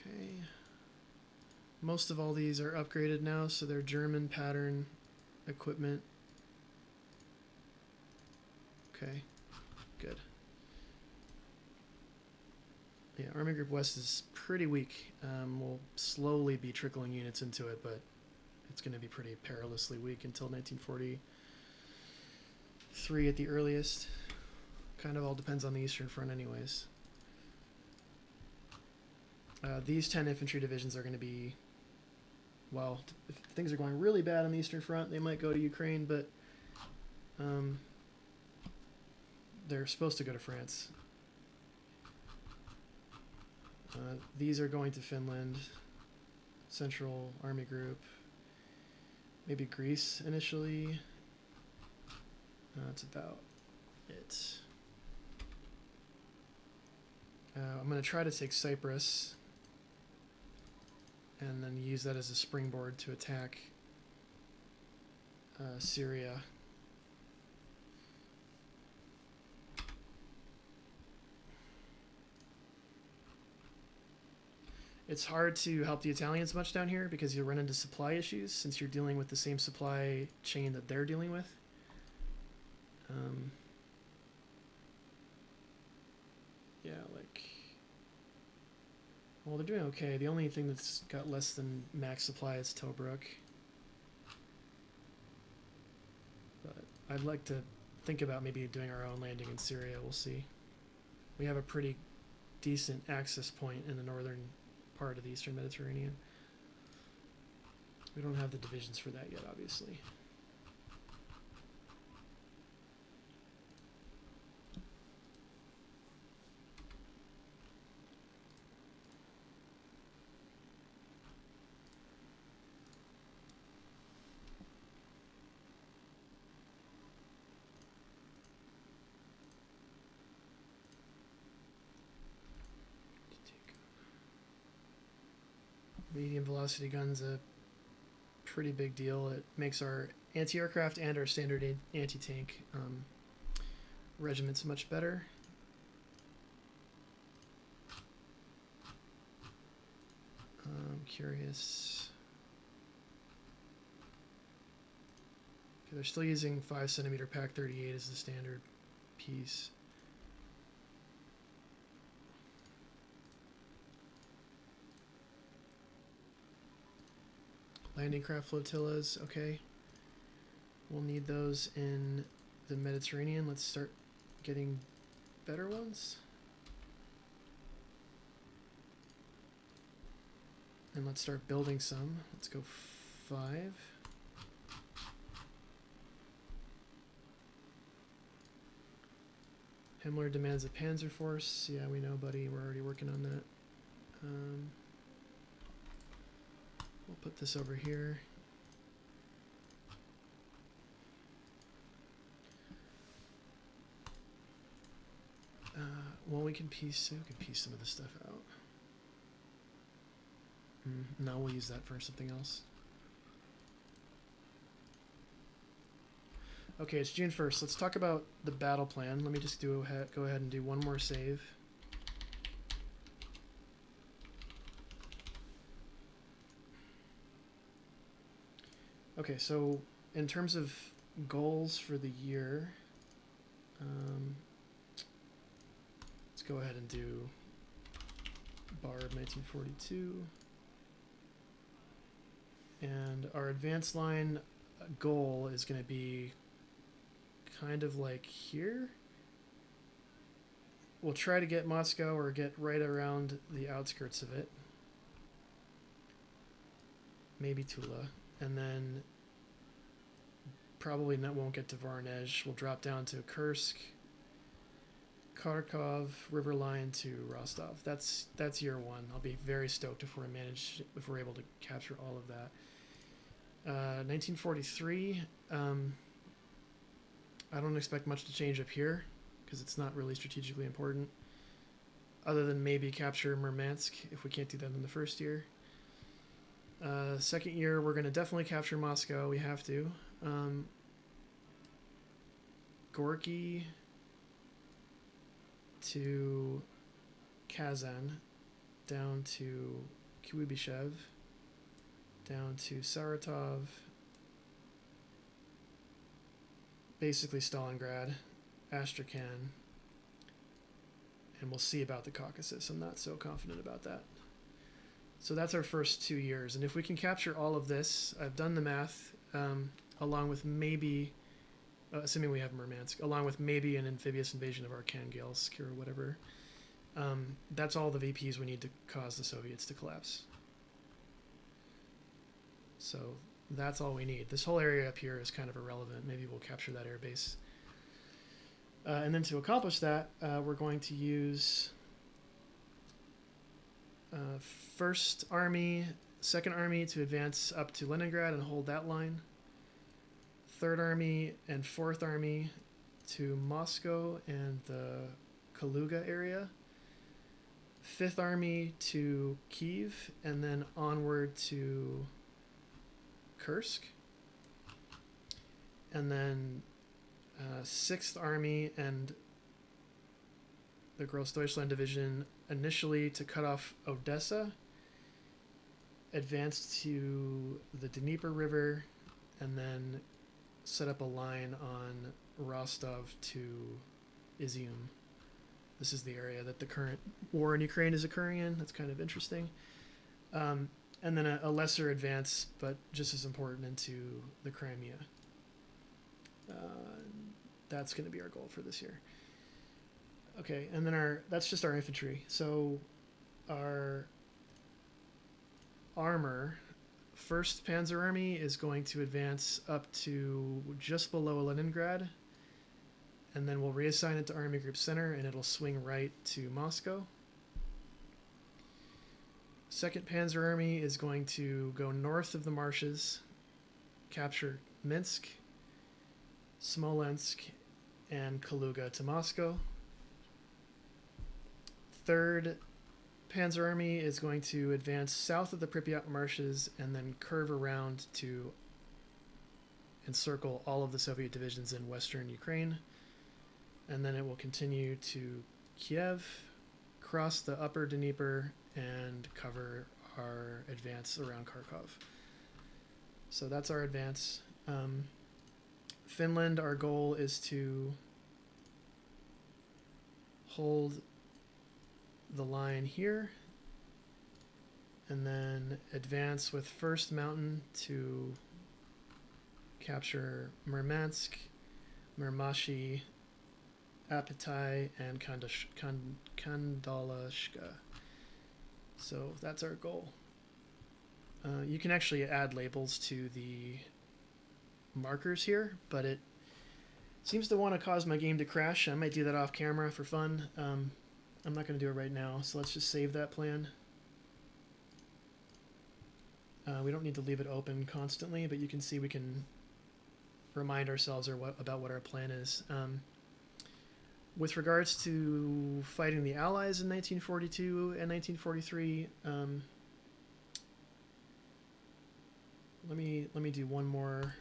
S1: Okay. Most of all these are upgraded now, so they're German pattern equipment. Okay, good. Yeah, Army Group West is pretty weak. We'll slowly be trickling units into it, but it's going to be pretty perilously weak until 1943 at the earliest. Kind of all depends on the Eastern Front anyways. These 10 infantry divisions are going to be, well, if things are going really bad on the Eastern Front, they might go to Ukraine, but they're supposed to go to France. These are going to Finland, Central Army Group, maybe Greece initially. That's about it. I'm going to try to take Cyprus and then use that as a springboard to attack Syria. It's hard to help the Italians much down here because you'll run into supply issues since you're dealing with the same supply chain that they're dealing with. Yeah, like... Well, they're doing okay. The only thing that's got less than max supply is Tobruk. But I'd like to think about maybe doing our own landing in Syria. We'll see. We have a pretty decent access point in the northern part of the Eastern Mediterranean. We don't have the divisions for that yet, obviously. Medium velocity gun's a pretty big deal. It makes our anti-aircraft and our standard anti-tank regiments much better. I'm curious. Okay, they're still using 5cm Pak 38 as the standard piece. Landing craft flotillas, okay. We'll need those in the Mediterranean. Let's start getting better ones. And let's start building some. Let's go 5. Himmler demands a Panzer Force. Yeah, we know, buddy. We're already working on that. We'll put this over here. Well, we can piece some of this stuff out. No, we'll use that for something else. Okay, it's June 1st. Let's talk about the battle plan. Let me just go ahead and do one more save. Okay, so in terms of goals for the year, let's go ahead and do Barb 1942. And our advanced line goal is going to be kind of like here. We'll try to get Moscow or get right around the outskirts of it. Maybe Tula. And then probably won't get to Voronezh. We'll drop down to Kursk, Kharkov, river line to Rostov. That's year 1. I'll be very stoked if we're able to capture all of that. 1943. I don't expect much to change up here because it's not really strategically important, other than maybe capture Murmansk if we can't do that in the first year. Second year, we're going to definitely capture Moscow. We have to. Gorky to Kazan, down to Kuibyshev, down to Saratov, basically Stalingrad, Astrakhan, and we'll see about the Caucasus. I'm not so confident about that. So that's our first 2 years, and if we can capture all of this, I've done the math, along with maybe, assuming we have Murmansk, along with maybe an amphibious invasion of Arkhangelsk or whatever, that's all the VPs we need to cause the Soviets to collapse. So that's all we need. This whole area up here is kind of irrelevant. Maybe we'll capture that airbase. And then to accomplish that, we're going to use First Army, Second Army to advance up to Leningrad and hold that line. Third Army and Fourth Army to Moscow and the Kaluga area. Fifth Army to Kiev, and then onward to Kursk. And then Sixth Army and the Großdeutschland Division initially to cut off Odessa, advanced to the Dnieper River, and then set up a line on Rostov to Izium. This is the area that the current war in Ukraine is occurring in. That's kind of interesting. And then a lesser advance, but just as important, into the Crimea. That's going to be our goal for this year. Okay, and then that's just our infantry. So our armor, 1st Panzer Army is going to advance up to just below Leningrad, and then we'll reassign it to Army Group Center, and it'll swing right to Moscow. 2nd Panzer Army is going to go north of the marshes, capture Minsk, Smolensk, and Kaluga to Moscow. 3rd Panzer Army is going to advance south of the Pripyat marshes and then curve around to encircle all of the Soviet divisions in western Ukraine. And then it will continue to Kiev, cross the upper Dnieper, and cover our advance around Kharkov. So that's our advance. Finland, our goal is to hold the line here and then advance with First Mountain to capture Murmansk, Murmashi, Apatai, and Kandalashka. So that's our goal. You can actually add labels to the markers here, but it seems to want to cause my game to crash. I might do that off camera for fun. I'm not going to do it right now, so let's just save that plan. We don't need to leave it open constantly, but you can see we can remind ourselves about what our plan is. With regards to fighting the Allies in 1942 and 1943, let me do one more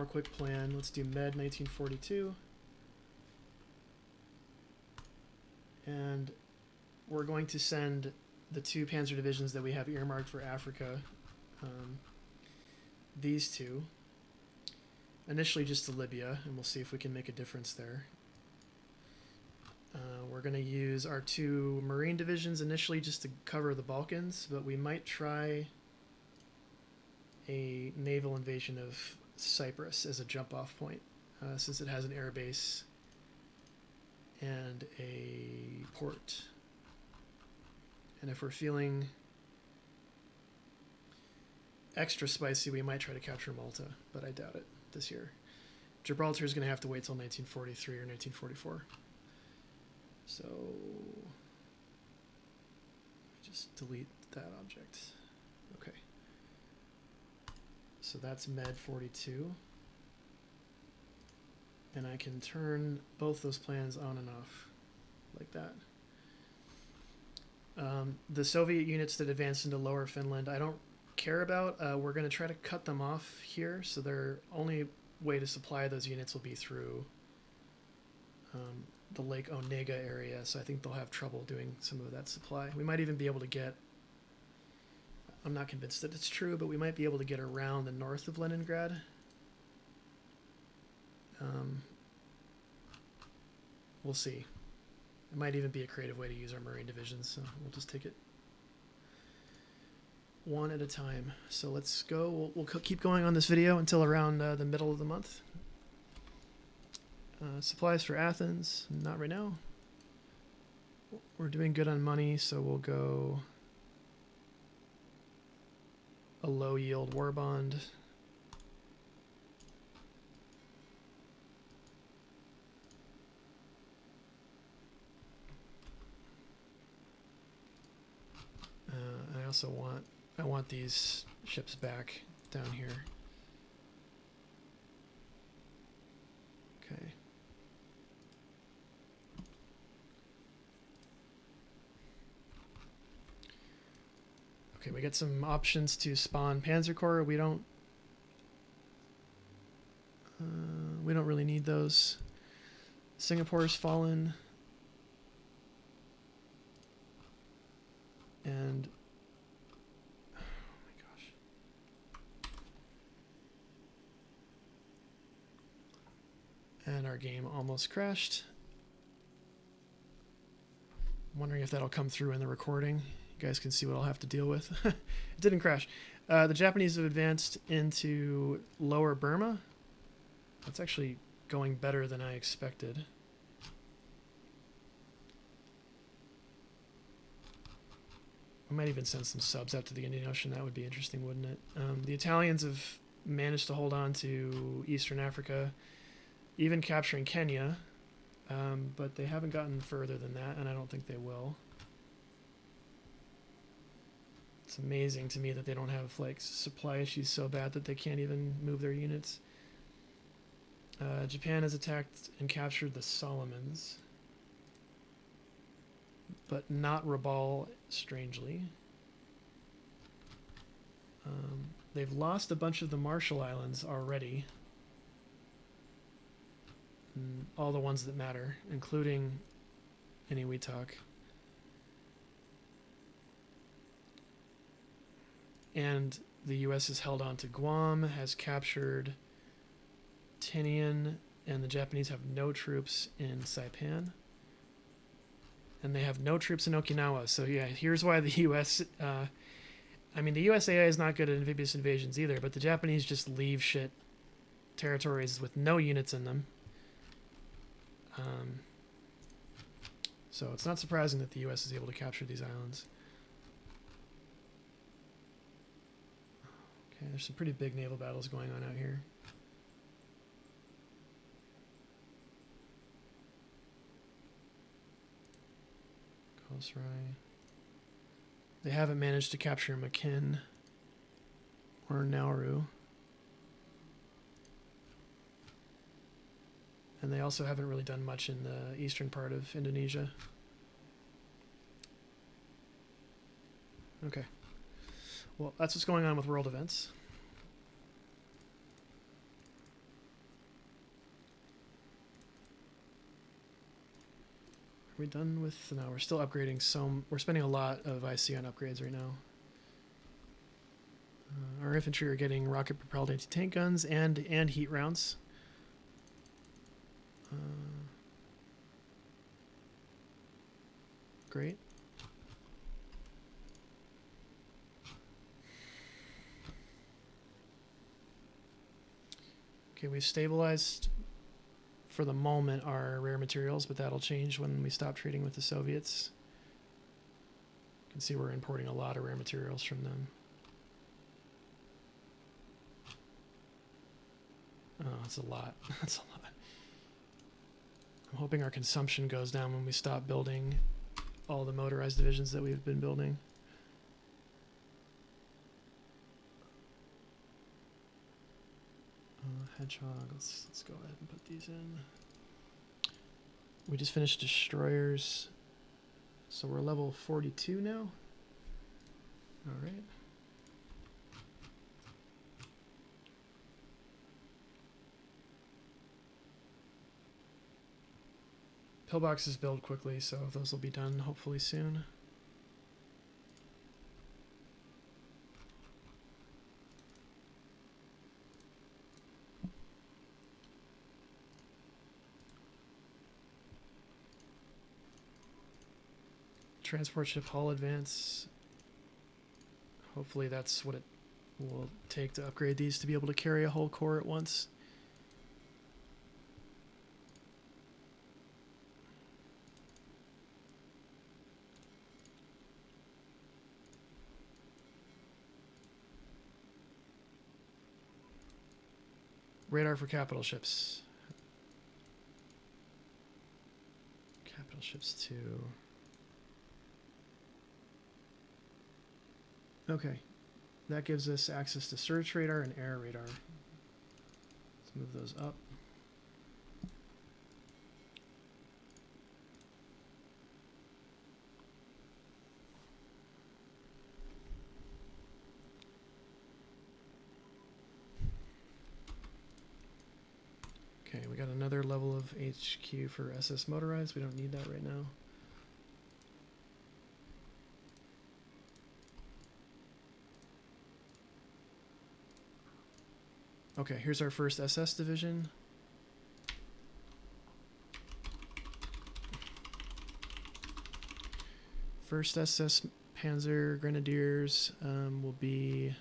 S1: quick plan. Let's do Med 1942, and we're going to send the 2 panzer divisions that we have earmarked for Africa, these 2, initially just to Libya, and we'll see if we can make a difference there. We're going to use our 2 Marine divisions initially just to cover the Balkans, but we might try a naval invasion of Cyprus as a jump-off point, since it has an air base and a port. And if we're feeling extra spicy, we might try to capture Malta, but I doubt it this year. Gibraltar is going to have to wait till 1943 or 1944. So just delete that object. Okay. So that's Med 42. And I can turn both those plans on and off like that. The Soviet units that advanced into Lower Finland, I don't care about. We're going to try to cut them off here, so their only way to supply those units will be through the Lake Onega area, so I think they'll have trouble doing some of that supply. We might even be able to get, I'm not convinced that it's true, but we might be able to get around the north of Leningrad. We'll see. It might even be a creative way to use our Marine divisions, so we'll just take it one at a time. So let's go. We'll keep going on this video until around the middle of the month. Supplies for Athens, not right now. We're doing good on money, so we'll go a low yield war bond. I want these ships back down here. Okay. Okay, we get some options to spawn Panzer Corps. We don't really need those. Singapore's fallen. And oh my gosh. And our game almost crashed. I'm wondering if that'll come through in the recording. You guys can see what I'll have to deal with. It didn't crash. The Japanese have advanced into Lower Burma. That's actually going better than I expected. I might even send some subs out to the Indian Ocean. That would be interesting, wouldn't it? The Italians have managed to hold on to Eastern Africa, even capturing Kenya, but they haven't gotten further than that, and I don't think they will. It's amazing to me that they don't have like supply issues so bad that they can't even move their units. Japan has attacked and captured the Solomons. but not Rabaul, strangely. They've lost a bunch of the Marshall Islands already. All the ones that matter, including Inuitak. And the U.S. has held on to Guam, has captured Tinian, and the Japanese have no troops in Saipan. And they have no troops in Okinawa. So yeah, here's why the U.S. I mean, the USAA is not good at amphibious invasions either, but the Japanese just leave shit territories with no units in them. So it's not surprising that the U.S. is able to capture these islands. Okay, there's some pretty big naval battles going on out here. Kosrae. They haven't managed to capture Makin or Nauru. And they also haven't really done much in the eastern part of Indonesia. Okay. Well, that's what's going on with world events. Are we done with... No, we're still upgrading some... We're spending a lot of IC on upgrades right now. Our infantry are getting rocket-propelled anti-tank guns and heat rounds. Great. Okay, we've stabilized for the moment our rare materials, but that'll change when we stop trading with the Soviets. You can see we're importing a lot of rare materials from them. Oh, that's a lot. That's a lot. I'm hoping our consumption goes down when we stop building all the motorized divisions that we've been building. Hedgehog, let's go ahead and put these in. We just finished destroyers, so we're level 42 now. All right. Pillboxes build quickly, so those will be done hopefully soon. Transport ship hull advance. Hopefully that's what it will take to upgrade these to be able to carry a whole corps at once. Radar for capital ships. Capital ships 2. Okay. That gives us access to search radar and air radar. Let's move those up. Okay, we got another level of HQ for SS motorized. We don't need that right now. Okay, here's our first SS division. First SS Panzer Grenadiers will be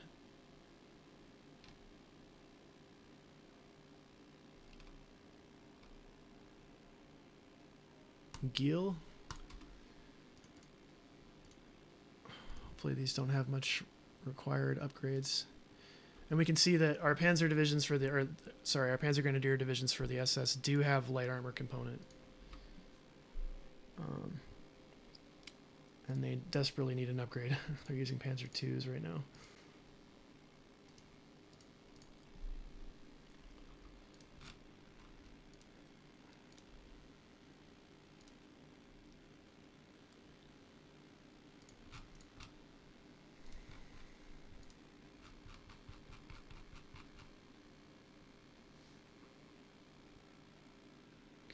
S1: Gil. Hopefully these don't have much required upgrades. And we can see that our Panzer divisions for the, our Panzer Grenadier divisions for the SS do have light armor component. And they desperately need an upgrade. They're using Panzer IIs right now.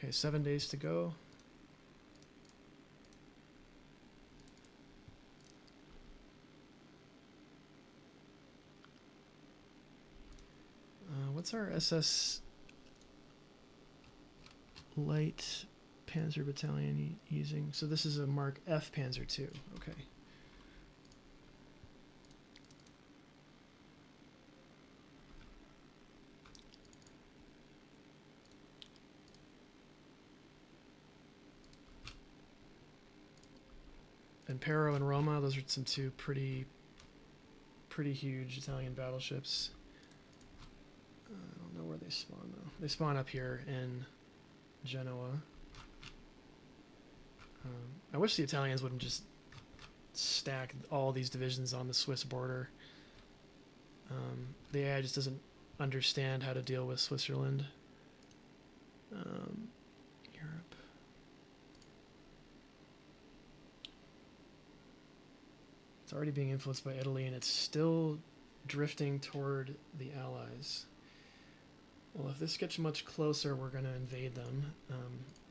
S1: Okay, 7 days to go. What's our SS light Panzer battalion using? So this is a Mark F Panzer II. Okay. And Pero and Roma, those are some two pretty huge Italian battleships. I don't know where they spawn though. They spawn up here in Genoa. I wish the Italians wouldn't just stack all these divisions on the Swiss border. The AI just doesn't understand how to deal with Switzerland. Europe. It's already being influenced by Italy, and it's still drifting toward the Allies. Well, if this gets much closer, we're going to invade them.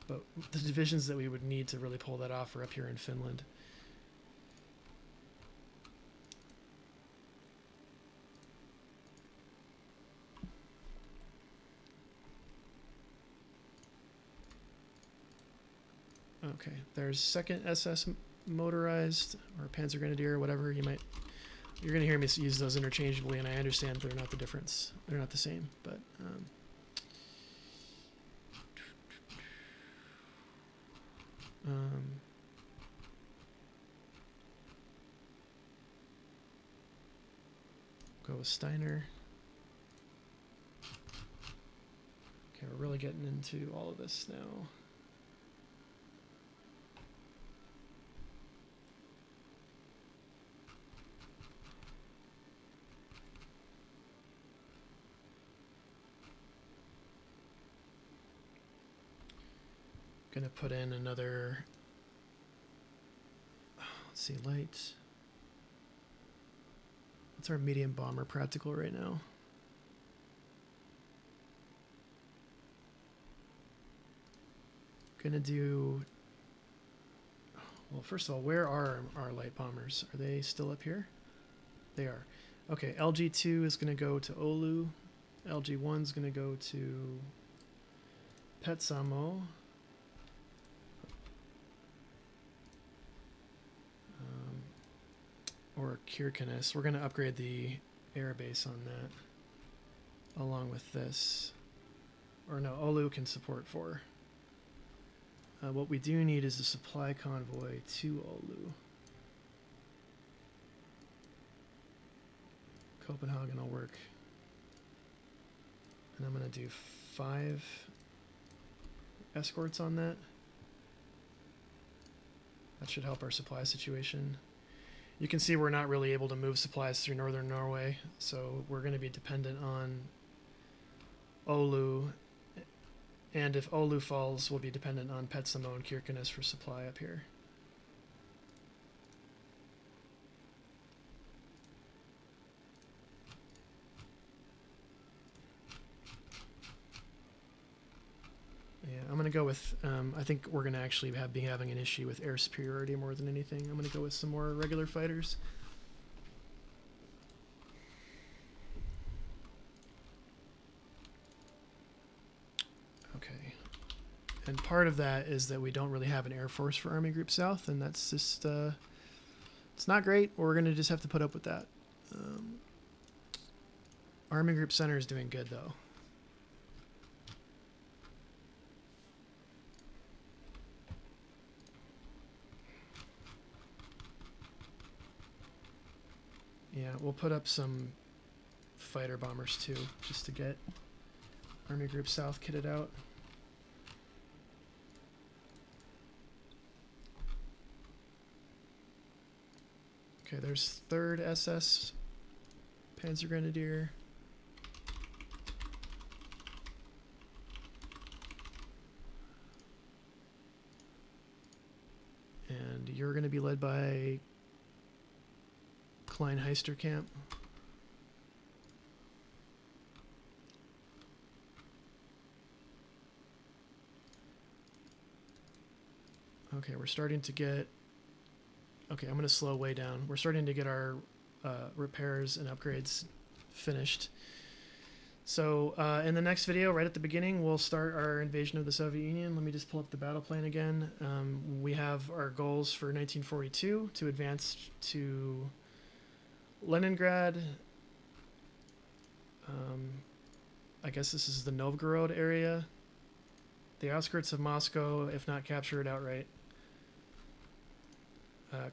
S1: But the divisions that we would need to really pull that off are up here in Finland. Okay, there's 2nd SS motorized, or Panzer Grenadier, or whatever you might. You're going to hear me use those interchangeably, and I understand they're not the difference. They're not the same, but. Go with Steiner. Okay, we're really getting into all of this now. Gonna put in another, let's see, light. What's our medium bomber practical right now? Gonna do, well, first of all, where are our light bombers? Are they still up here? They are. Okay, LG2 is gonna go to Oulu. LG1 is gonna go to Petsamo. Or Kirkenes. We're going to upgrade the airbase on that along with this. Or no, Oulu can support 4. What we do need is a supply convoy to Oulu. Copenhagen will work. And I'm going to do 5 escorts on that. That should help our supply situation. You can see we're not really able to move supplies through northern Norway, so we're going to be dependent on Oulu, and if Oulu falls, we'll be dependent on Petsamo and Kirkenes for supply up here. Yeah, I'm going to go with, I think we're going to actually be having an issue with air superiority more than anything. I'm going to go with some more regular fighters. Okay. And part of that is that we don't really have an air force for Army Group South, and that's just, it's not great. We're going to just have to put up with that. Army Group Center is doing good, though. Yeah, we'll put up some fighter bombers too, just to get Army Group South kitted out. Okay, there's 3rd SS Panzer Grenadier. And you're going to be led by Klein-Heister Camp. Okay, we're starting to get... Okay, I'm going to slow way down. We're starting to get our repairs and upgrades finished. So in the next video, right at the beginning, we'll start our invasion of the Soviet Union. Let me just pull up the battle plan again. We have our goals for 1942 to advance to Leningrad. I guess this is the Novgorod area. The outskirts of Moscow, if not captured outright.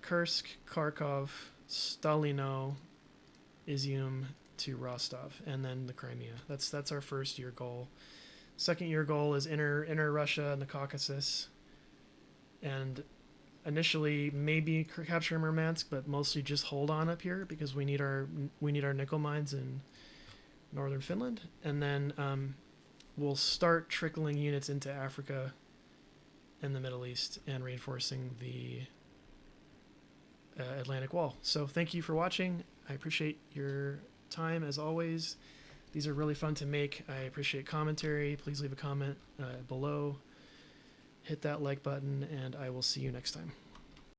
S1: Kursk, Kharkov, Stalino, Izium to Rostov, and then the Crimea. That's our first year goal. Second year goal is inner Russia and the Caucasus, and initially maybe capture Murmansk, but mostly just hold on up here because we need our nickel mines in northern Finland, and then we'll start trickling units into Africa and the Middle East and reinforcing the Atlantic Wall. So thank you for watching. I appreciate your time as always. These are really fun to make. I appreciate commentary. Please leave a comment below. Hit that like button, and I will see you next time.